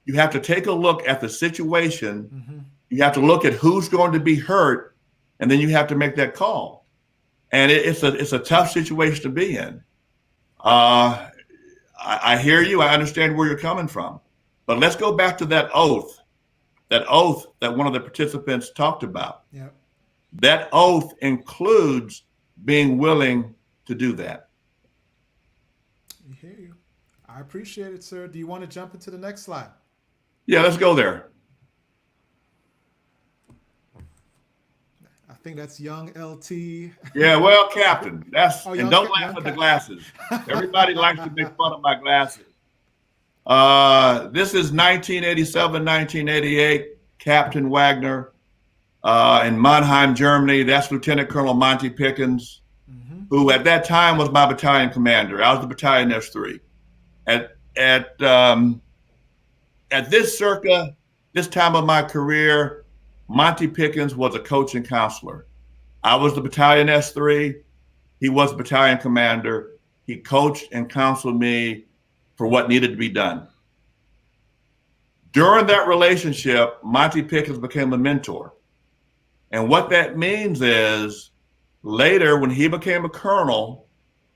You have to take a look at the situation. You have to look at who's going to be hurt, and then you have to make that call. And it's a tough situation to be in. I hear you. I understand where you're coming from. But let's go back to that oath that one of the participants talked about. Yep. That oath includes being willing to do that. I hear you. I appreciate it, sir. Do you want to jump into the next slide? Yeah, let's go there. I think that's young LT. Yeah, well, Captain, and don't laugh at the Captain. glasses. Everybody likes to make fun of my glasses. This is 1987, 1988, Captain Wagner in Mannheim, Germany. That's Lieutenant Colonel Monty Pickens, who at that time was my battalion commander. I was the battalion S3. At this time of my career, Monty Pickens was a coach and counselor. I was the battalion S3. He was the battalion commander. He coached and counseled me for what needed to be done. During that relationship, Monty Pickens became a mentor. And what that means is later when he became a colonel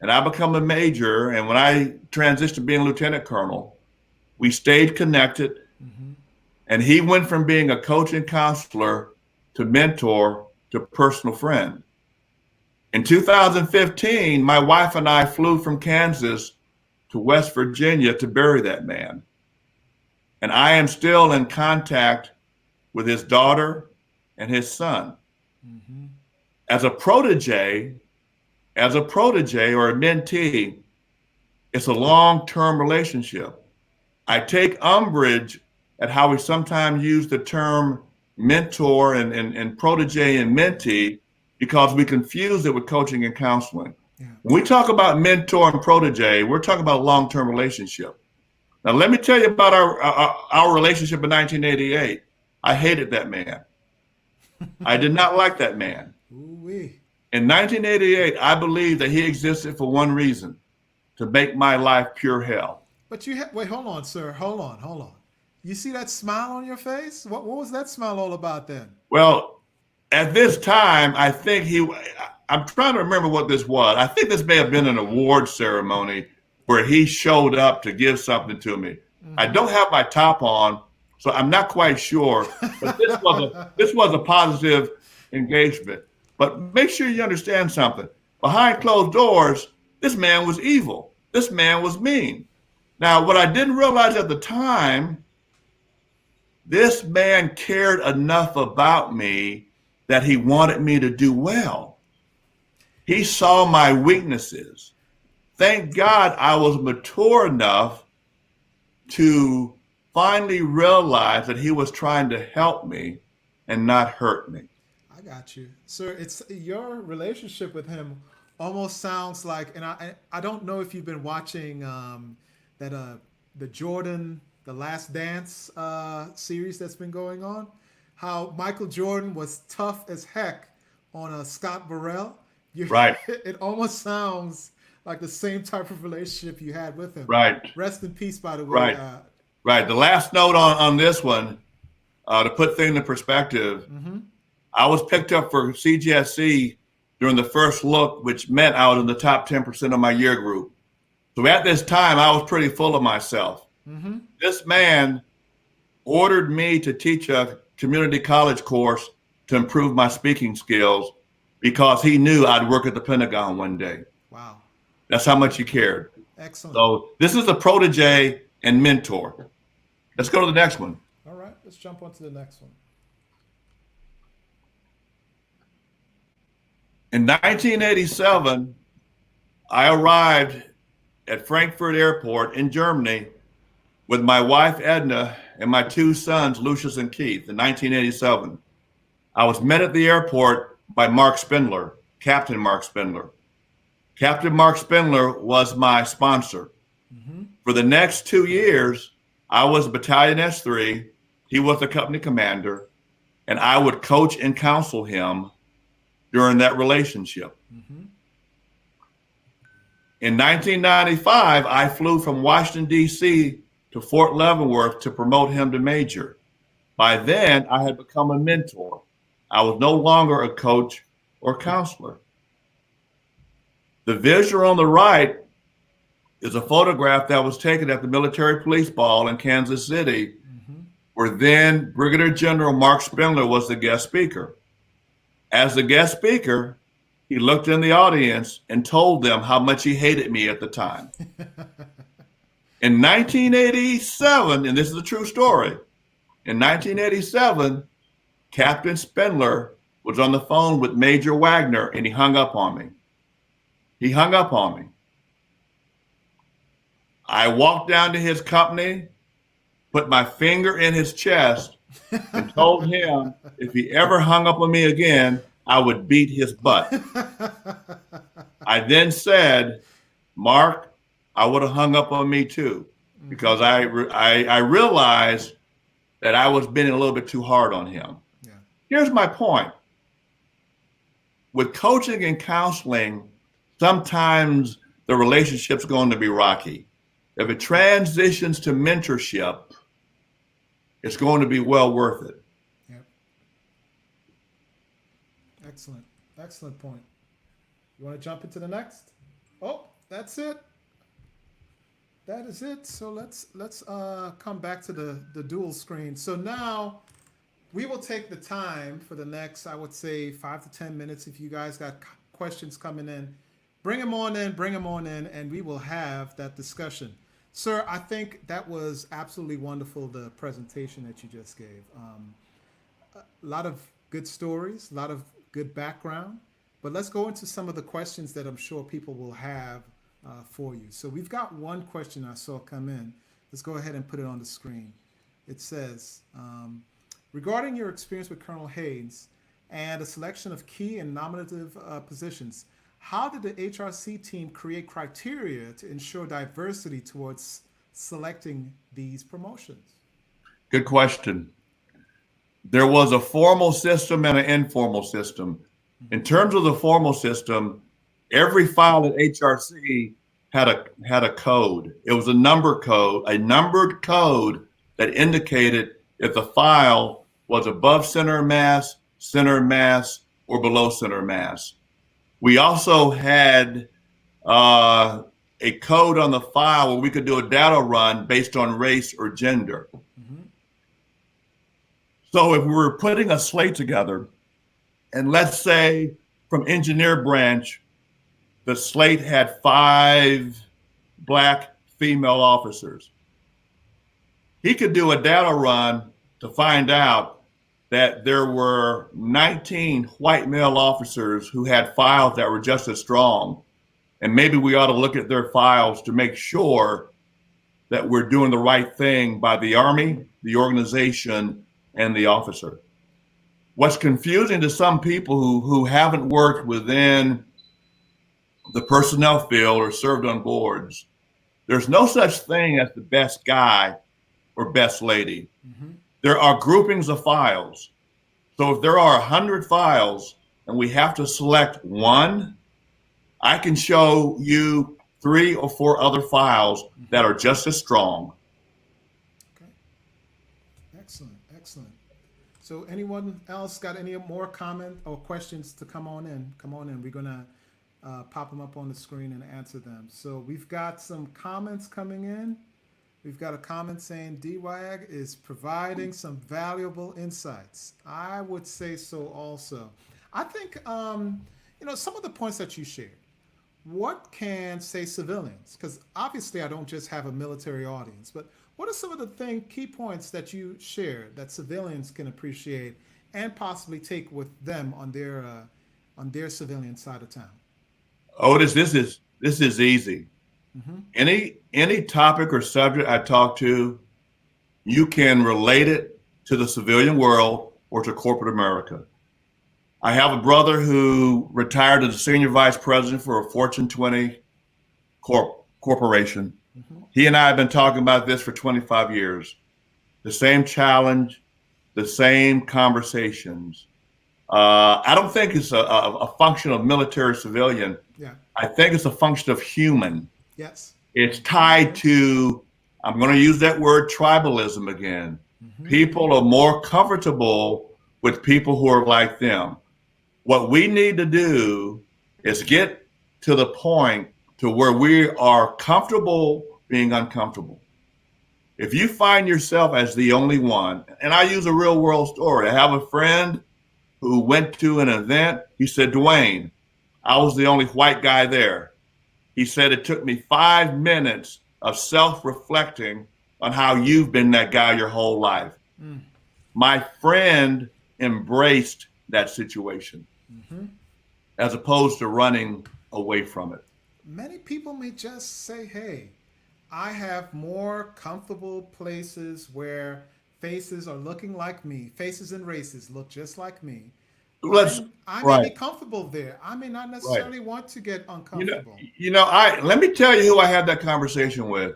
and I become a major, and when I transitioned to being a lieutenant colonel, we stayed connected. And he went from being a coach and counselor to mentor to personal friend. In 2015, my wife and I flew from Kansas to West Virginia to bury that man. And I am still in contact with his daughter and his son. As a protege or a mentee, it's a long-term relationship. I take umbrage at how we sometimes use the term mentor and protege and mentee because we confuse it with coaching and counseling. Yeah. When we talk about mentor and protege, we're talking about a long-term relationship. Now, let me tell you about our relationship in 1988. I hated that man. I did not like that man. Ooh-wee. In 1988, I believe that he existed for one reason, to make my life pure hell. But wait, hold on, sir. Hold on. You see that smile on your face? What was that smile all about then? Well, at this time, I think I'm trying to remember what this was. I think this may have been an award ceremony where he showed up to give something to me. I don't have my top on, so I'm not quite sure, but this was a positive engagement. But make sure you understand something. Behind closed doors, this man was evil. This man was mean. Now, what I didn't realize at the time, this man cared enough about me that he wanted me to do well. He saw my weaknesses. Thank God I was mature enough to finally realize that he was trying to help me and not hurt me. I got you, sir. It's your relationship with him almost sounds like, and I don't know if you've been watching the Jordan, The Last Dance series that's been going on. How Michael Jordan was tough as heck on Scott Burrell. Right. It almost sounds like the same type of relationship you had with him. Right. Rest in peace, by the way. Right. Right. The last note on this one, to put things in perspective, I was picked up for CGSC during the first look, which meant I was in the top 10% of my year group. So at this time, I was pretty full of myself. This man ordered me to teach a community college course to improve my speaking skills because he knew I'd work at the Pentagon one day. Wow. That's how much he cared. Excellent. So this is a protege and mentor. Let's go to the next one. All right, let's jump on to the next one. In 1987, I arrived at Frankfurt Airport in Germany with my wife, Edna, and my two sons, Lucius and Keith, in 1987. I was met at the airport by Mark Spindler, Captain Mark Spindler. Captain Mark Spindler was my sponsor. Mm-hmm. For the next 2 years, I was Battalion S3, he was the company commander, and I would coach and counsel him during that relationship. Mm-hmm. In 1995, I flew from Washington, D.C. to Fort Leavenworth to promote him to major. By then, I had become a mentor. I was no longer a coach or counselor. The visual on the right is a photograph that was taken at the military police ball in Kansas City, where then Brigadier General Mark Spindler was the guest speaker. As the guest speaker, he looked in the audience and told them how much he hated me at the time. In 1987, and this is a true story, in 1987, Captain Spindler was on the phone with Major Wagner and he hung up on me. He hung up on me. I walked down to his company, put my finger in his chest, and told him if he ever hung up on me again, I would beat his butt. I then said, Mark, I would have hung up on me too, because I realized that I was being a little bit too hard on him. Yeah. Here's my point. With coaching and counseling, sometimes the relationship's going to be rocky. If it transitions to mentorship, it's going to be well worth it. Yep. Excellent. Excellent point. You want to jump into the next? Oh, that's it. That is it. So let's come back to the dual screen. So now we will take the time for the next, I would say, 5 to 10 minutes. If you guys got questions coming in, bring them on in, and we will have that discussion. Sir, I think that was absolutely wonderful, the presentation that you just gave. A lot of good stories, a lot of good background, but let's go into some of the questions that I'm sure people will have for you. So we've got one question I saw come in. Let's go ahead and put it on the screen. It says, regarding your experience with Colonel Haynes and a selection of key and nominative positions, how did the HRC team create criteria to ensure diversity towards selecting these promotions? Good question. There was a formal system and an informal system. In terms of the formal system, every file at HRC had a code. It was a number code, a numbered code that indicated if the file was above center mass, or below center mass. We also had a code on the file where we could do a data run based on race or gender. Mm-hmm. So if we were putting a slate together, and let's say from engineer branch, the slate had 5 Black female officers, he could do a data run to find out that there were 19 white male officers who had files that were just as strong. And maybe we ought to look at their files to make sure that we're doing the right thing by the Army, the organization, and the officer. What's confusing to some people who haven't worked within the personnel field or served on boards, there's no such thing as the best guy or best lady. Mm-hmm. There are groupings of files. So if there are 100 files and we have to select one, I can show you 3 or 4 other files that are just as strong. Okay. Excellent. Excellent. So anyone else got any more comment or questions to come on in? Come on in. We're going to pop them up on the screen and answer them. So we've got some comments coming in. We've got a comment saying DWAG is providing some valuable insights. I would say so also. I think, some of the points that you shared, what can, say, civilians, because obviously I don't just have a military audience, but what are some of the key points that you shared that civilians can appreciate and possibly take with them on their civilian side of town? Otis, this is easy. Mm-hmm. Any topic or subject I talk to, you can relate it to the civilian world or to corporate America. I have a brother who retired as a senior vice president for a Fortune 20 corporation. Mm-hmm. He and I have been talking about this for 25 years. The same challenge, the same conversations. I don't think it's a function of military civilian. Yeah. I think it's a function of human. Yes. It's tied to, I'm going to use that word, tribalism again. Mm-hmm. People are more comfortable with people who are like them. What we need to do is get to the point to where we are comfortable being uncomfortable. If you find yourself as the only one, and I use a real world story. I have a friend who went to an event. He said, Dwayne, I was the only white guy there. He said, it took me 5 minutes of self-reflecting on how you've been that guy your whole life. Mm. My friend embraced that situation, Mm-hmm. as opposed to running away from it. Many people may just say, hey, I have more comfortable places where faces are looking like me, faces and races look just like me. I may be comfortable there. I may not necessarily want to get uncomfortable. Let me tell you who I had that conversation with.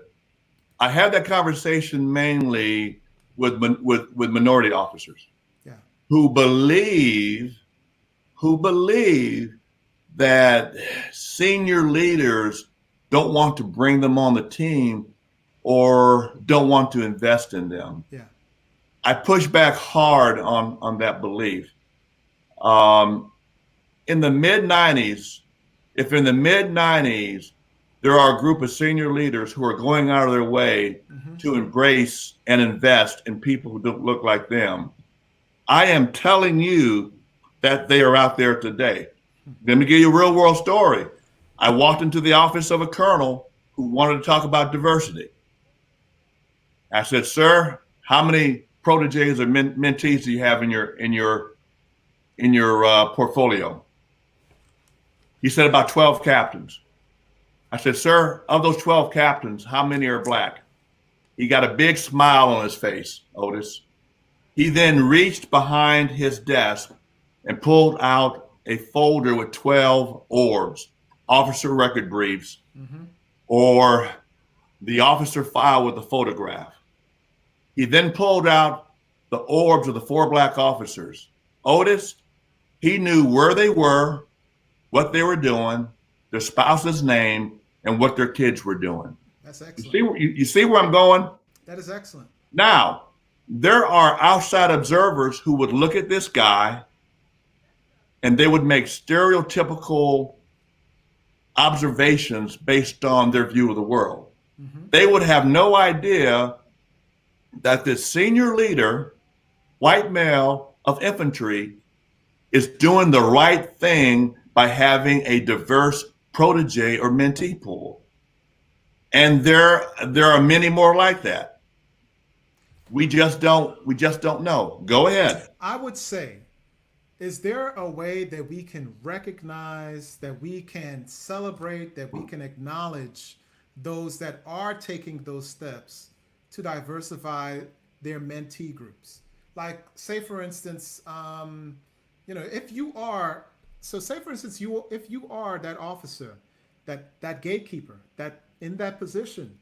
I had that conversation mainly with minority officers, Yeah. who believe that senior leaders don't want to bring them on the team or don't want to invest in them. Yeah. I push back hard on that belief. In the mid-90s, if in the mid-90s there are a group of senior leaders who are going out of their way Mm-hmm. to embrace and invest in people who don't look like them, I am telling you that they are out there today. Let me give you a real world story. I walked into the office of a colonel who wanted to talk about diversity. I said, sir, how many proteges or mentees do you have in your portfolio? He said about 12 captains. I said, sir, of those 12 captains, how many are black? He got a big smile on his face, Otis. He then reached behind his desk and pulled out a folder with 12 orbs, officer record briefs, Mm-hmm. or the officer file with a photograph. He then pulled out the orbs of the 4 black officers. Otis, he knew where they were, what they were doing, their spouse's name, and what their kids were doing. That's You excellent. see, you see where I'm going? That is excellent. Now, there are outside observers who would look at this guy and they would make stereotypical observations based on their view of the world. Mm-hmm. They would have no idea that this senior leader, white male of infantry, is doing the right thing by having a diverse protege or mentee pool. And there are many more like that. We just don't know. Go ahead. I would say, is there a way that we can recognize, that we can celebrate, that we can acknowledge those that are taking those steps to diversify their mentee groups? Like, say for instance, if you are, so say for instance, if you are that officer, that gatekeeper, that in that position,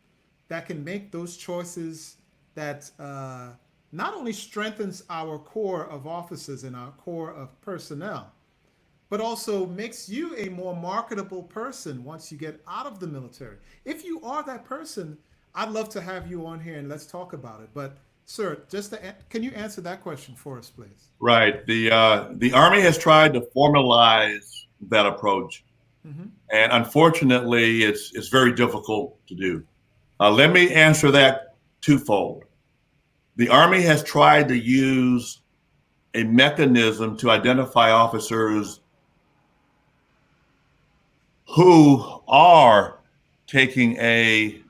that can make those choices that not only strengthens our core of officers and our core of personnel, but also makes you a more marketable person once you get out of the military. If you are that person, I'd love to have you on here and let's talk about it. But sir, can you answer that question for us, please? Right. The Army has tried to formalize that approach, Mm-hmm. and unfortunately, it's very difficult to do. Let me answer that twofold. The Army has tried to use a mechanism to identify officers who are taking a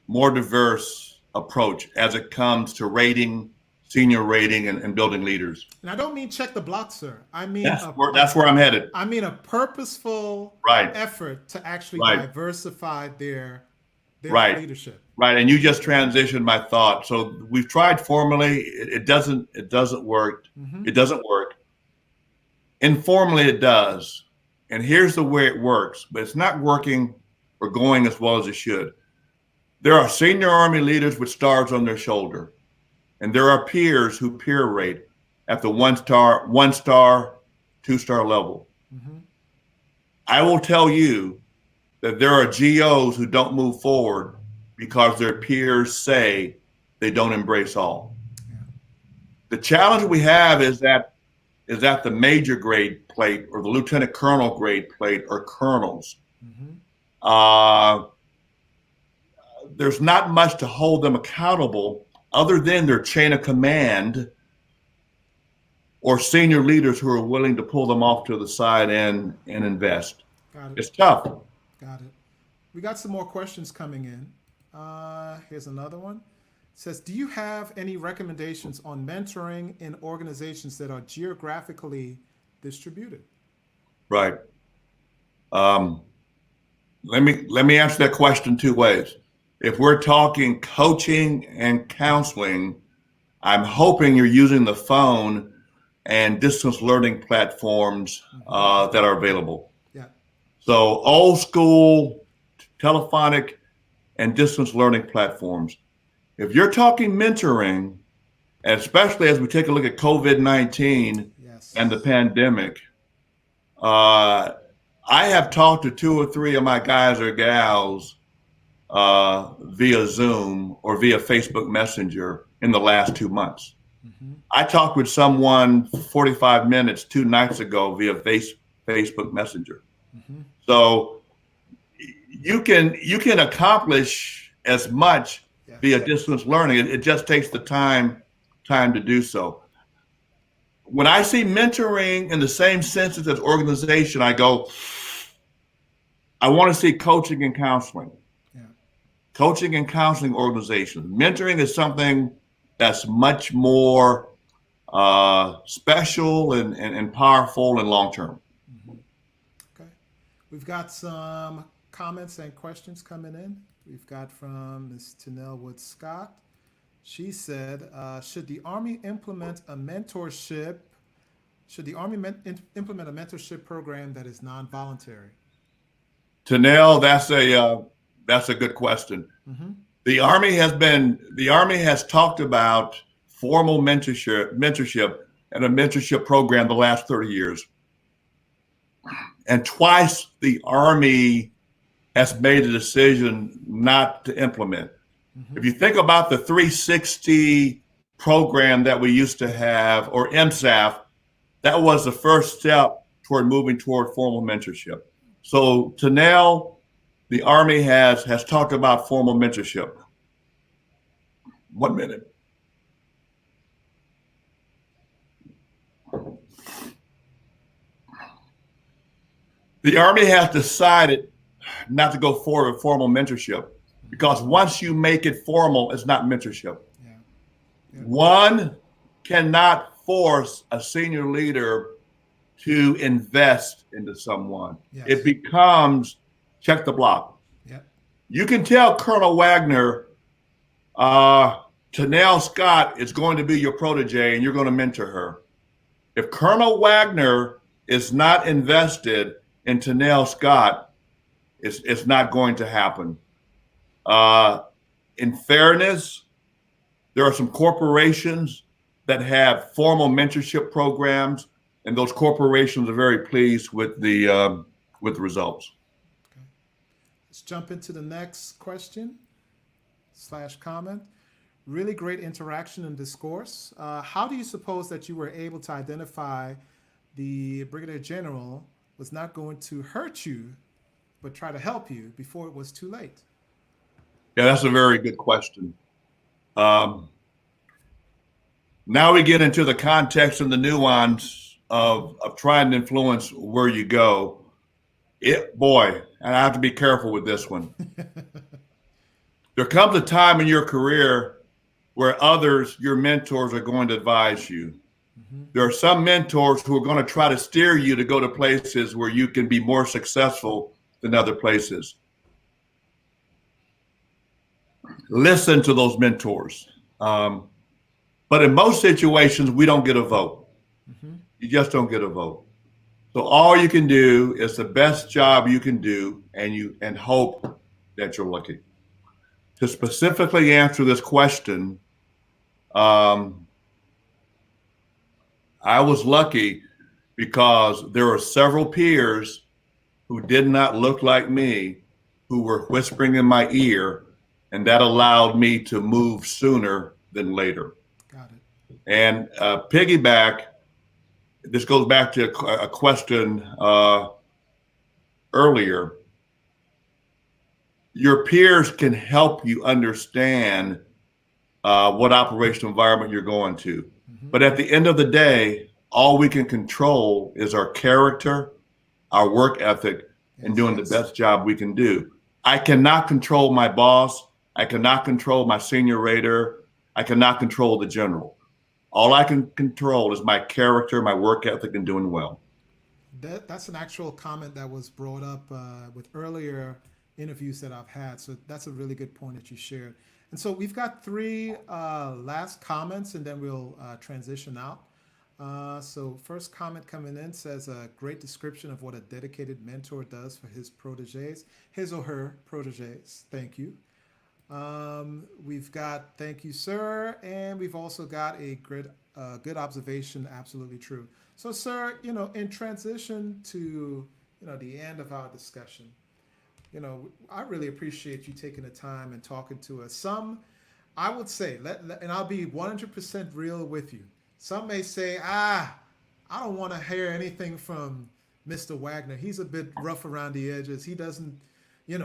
more diverse approach as it comes to rating, senior rating, and building leaders. And I don't mean check the box, sir. I mean that's where I'm headed. I mean a purposeful effort to actually diversify their leadership. Right, and you just transitioned my thought. So we've tried formally, it doesn't work. Mm-hmm. It doesn't work. Informally, it does. And here's the way it works, but it's not working or going as well as it should. There are senior Army leaders with stars on their shoulder, and there are peers who peer rate at the 1-star, 2-star level. Mm-hmm. I will tell you that there are GOs who don't move forward because their peers say they don't embrace all. Yeah. The challenge we have is that the major grade plate or the lieutenant colonel grade plate or colonels. Mm-hmm. There's not much to hold them accountable other than their chain of command or senior leaders who are willing to pull them off to the side and invest. Got it. It's tough. Got it. We got some more questions coming in. Here's another one. It says, do you have any recommendations on mentoring in organizations that are geographically distributed? Right. Let me answer that question two ways. If we're talking coaching and counseling, I'm hoping you're using the phone and distance learning platforms that are available. Yeah. So old school, telephonic, and distance learning platforms. If you're talking mentoring, and especially as we take a look at COVID-19 and the pandemic, I have talked to 2 or 3 of my guys or gals via Zoom or via Facebook Messenger in the last 2 months. Mm-hmm. I talked with someone 45 minutes 2 nights ago via Facebook Messenger. Mm-hmm. So you can accomplish as much via distance learning. It just takes the time to do so. When I see mentoring in the same sense as organization, I go, I want to see coaching and counseling. Yeah. Coaching and counseling organizations. Mentoring is something that's much more special and powerful and long-term. Mm-hmm. Okay. We've got some comments and questions coming in. We've got from Ms. Tanel Wood Scott. She said, should the Army implement a mentorship? Should the Army implement a mentorship program that is non-voluntary? Tanel, that's a good question. Mm-hmm. The Army has talked about formal mentorship and a mentorship program the last 30 years. And twice the Army has made a decision not to implement. Mm-hmm. If you think about the 360 program that we used to have, or MSAF, that was the first step toward moving toward formal mentorship. So Tanel, the Army has talked about formal mentorship. 1 minute. The Army has decided not to go forward with formal mentorship because once you make it formal, it's not mentorship. Yeah. Yeah. One cannot force a senior leader to invest into someone. Yes. It becomes check the block. Yeah. You can tell Colonel Wagner, Tanel Scott is going to be your protege and you're going to mentor her. If Colonel Wagner is not invested in Tanel Scott, it's not going to happen. In fairness, there are some corporations that have formal mentorship programs, and those corporations are very pleased with the results. Okay. Let's jump into the next question / comment. Really great interaction and discourse. How do you suppose that you were able to identify the Brigadier General was not going to hurt you, but try to help you before it was too late? Yeah, that's a very good question. Um, now we get into the context and the nuance of trying to influence where you go. Boy, and I have to be careful with this one. There comes a time in your career where others, your mentors, are going to advise you. Mm-hmm. There are some mentors who are going to try to steer you to go to places where you can be more successful than other places. Listen to those mentors. But in most situations, we don't get a vote. Mm-hmm. You just don't get a vote. So all you can do is the best job you can do, and hope that you're lucky. To specifically answer this question, I was lucky because there were several peers who did not look like me who were whispering in my ear, and that allowed me to move sooner than later. Got it. And piggyback, this goes back to a question earlier. Your peers can help you understand what operational environment you're going to. Mm-hmm. But at the end of the day, all we can control is our character, our work ethic, and doing the best job we can do. I cannot control my boss. I cannot control my senior rater. I cannot control the general. All I can control is my character, my work ethic, and doing well. That's an actual comment that was brought up with earlier interviews that I've had. So that's a really good point that you shared. And so we've got three last comments, and then we'll transition out. So first comment coming in says a great description of what a dedicated mentor does for his proteges, his or her proteges. Thank you. We've got thank you, sir, and we've also got a good observation. Absolutely true. So, sir, in transition to the end of our discussion, I really appreciate you taking the time and talking to us. I would say, and I'll be 100% real with you. Some may say, I don't want to hear anything from Mr. Wagner. He's a bit rough around the edges. He doesn't, I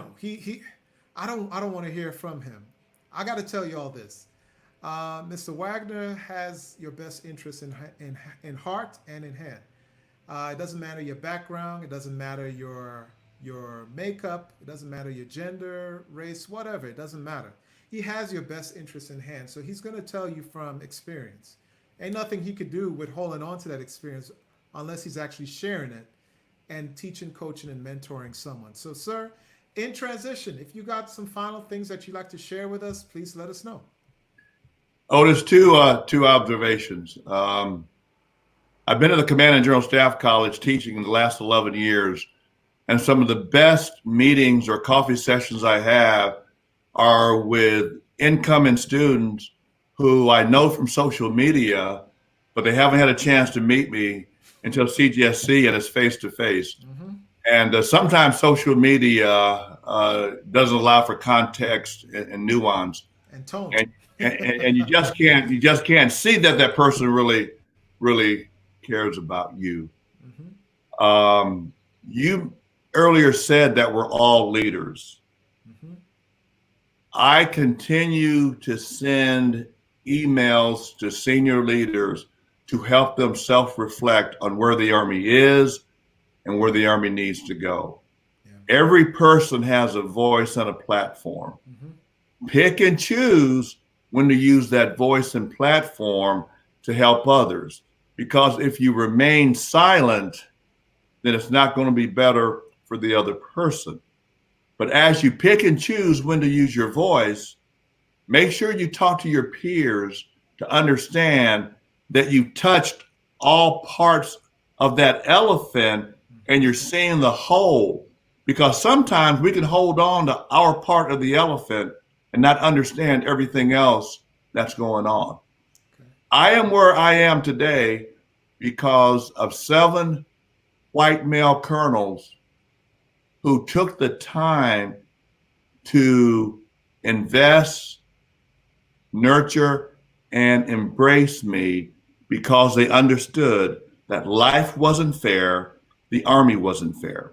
don't want to hear from him. I got to tell you all this. Mr. Wagner has your best interest in heart and in hand. It doesn't matter your background. It doesn't matter your makeup. It doesn't matter your gender, race, whatever. It doesn't matter. He has your best interest in hand. So he's going to tell you from experience. Ain't nothing he could do with holding on to that experience unless he's actually sharing it and teaching, coaching, and mentoring someone. So, sir, in transition, if you got some final things that you'd like to share with us, please let us know. Oh, there's two observations. I've been at the Command and General Staff College teaching in the last 11 years, and some of the best meetings or coffee sessions I have are with incoming students who I know from social media, but they haven't had a chance to meet me until CGSC and it's face-to-face. Mm-hmm. And sometimes social media doesn't allow for context and nuance and tone, and you just can't see that person really cares about you. Mm-hmm. You earlier said that we're all leaders. Mm-hmm. I continue to send emails to senior leaders to help them self-reflect on where the Army is and where the Army needs to go. Yeah. Every person has a voice and a platform. Mm-hmm. Pick and choose when to use that voice and platform to help others. Because if you remain silent, then it's not going to be better for the other person. But as you pick and choose when to use your voice, make sure you talk to your peers to understand that you touched all parts of that elephant and you're seeing the whole. Because sometimes we can hold on to our part of the elephant and not understand everything else that's going on. Okay. I am where I am today because of 7 white male colonels who took the time to invest, nurture, and embrace me because they understood that life wasn't fair, the Army wasn't fair.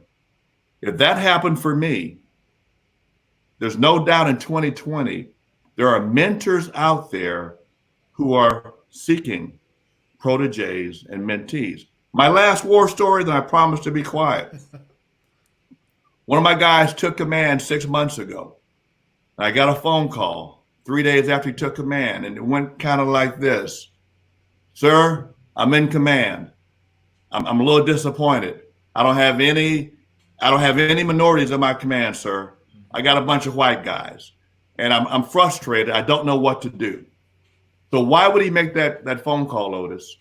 If that happened for me, there's no doubt in 2020 There are mentors out there who are seeking proteges and mentees. My last war story, then I promise to be quiet. One of my guys took command 6 months ago. I got a phone call 3 days after he took command, and it went kind of like this. Sir, I'm in command. I'm a little disappointed. I don't have any minorities in my command, sir. I got a bunch of white guys, and I'm frustrated. I don't know what to do. So why would he make that phone call, Otis?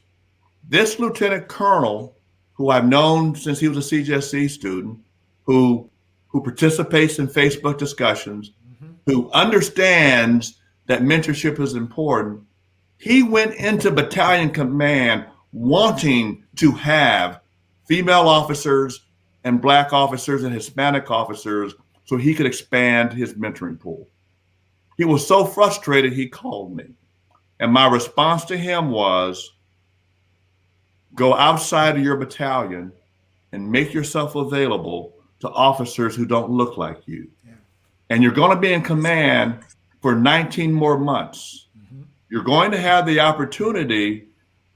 This lieutenant colonel, who I've known since he was a CJSC student, who participates in Facebook discussions, who understands that mentorship is important, he went into battalion command wanting to have female officers and Black officers and Hispanic officers so he could expand his mentoring pool. He was so frustrated, he called me. And my response to him was, go outside of your battalion and make yourself available to officers who don't look like you. Yeah. And you're going to be in command for 19 more months. Mm-hmm. You're going to have the opportunity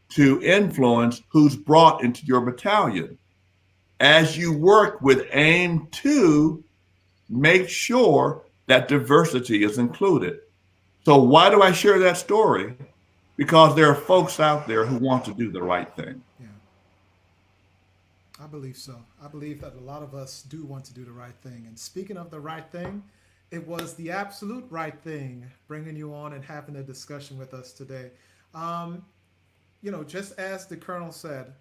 to influence who's brought into your battalion as you work with AIM to make sure that diversity is included. So why do I share that story? Because there are folks out there who want to do the right thing. Yeah, I believe so. I believe that a lot of us do want to do the right thing. And speaking of the right thing, it was the absolute right thing bringing you on and having a discussion with us today. Just as the Colonel said,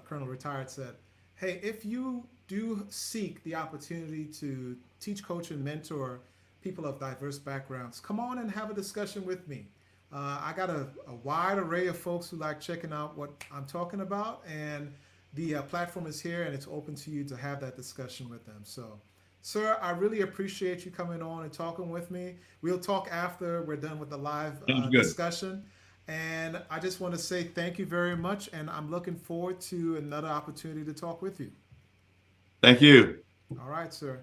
Colonel Retired said, hey, if you do seek the opportunity to teach, coach, and mentor people of diverse backgrounds, come on and have a discussion with me. I got a wide array of folks who like checking out what I'm talking about, and the platform is here and it's open to you to have that discussion with them. So, sir, I really appreciate you coming on and talking with me. We'll talk after we're done with the live discussion. And I just want to say thank you very much, and I'm looking forward to another opportunity to talk with you. Thank you. All right, sir.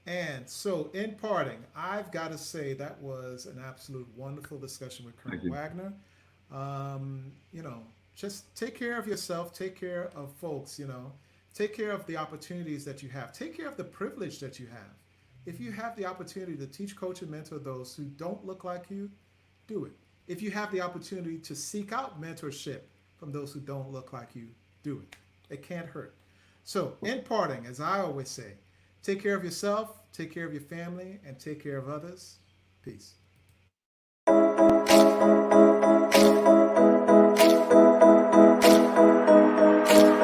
And so, in parting, I've got to say that was an absolute wonderful discussion with Colonel Wagner. Just take care of yourself, take care of folks, take care of the opportunities that you have, take care of the privilege that you have. If you have the opportunity to teach, coach, and mentor those who don't look like you, do it. If you have the opportunity to seek out mentorship from those who don't look like you, do it. It can't hurt. So, in parting, as I always say, take care of yourself, take care of your family, and take care of others. Peace.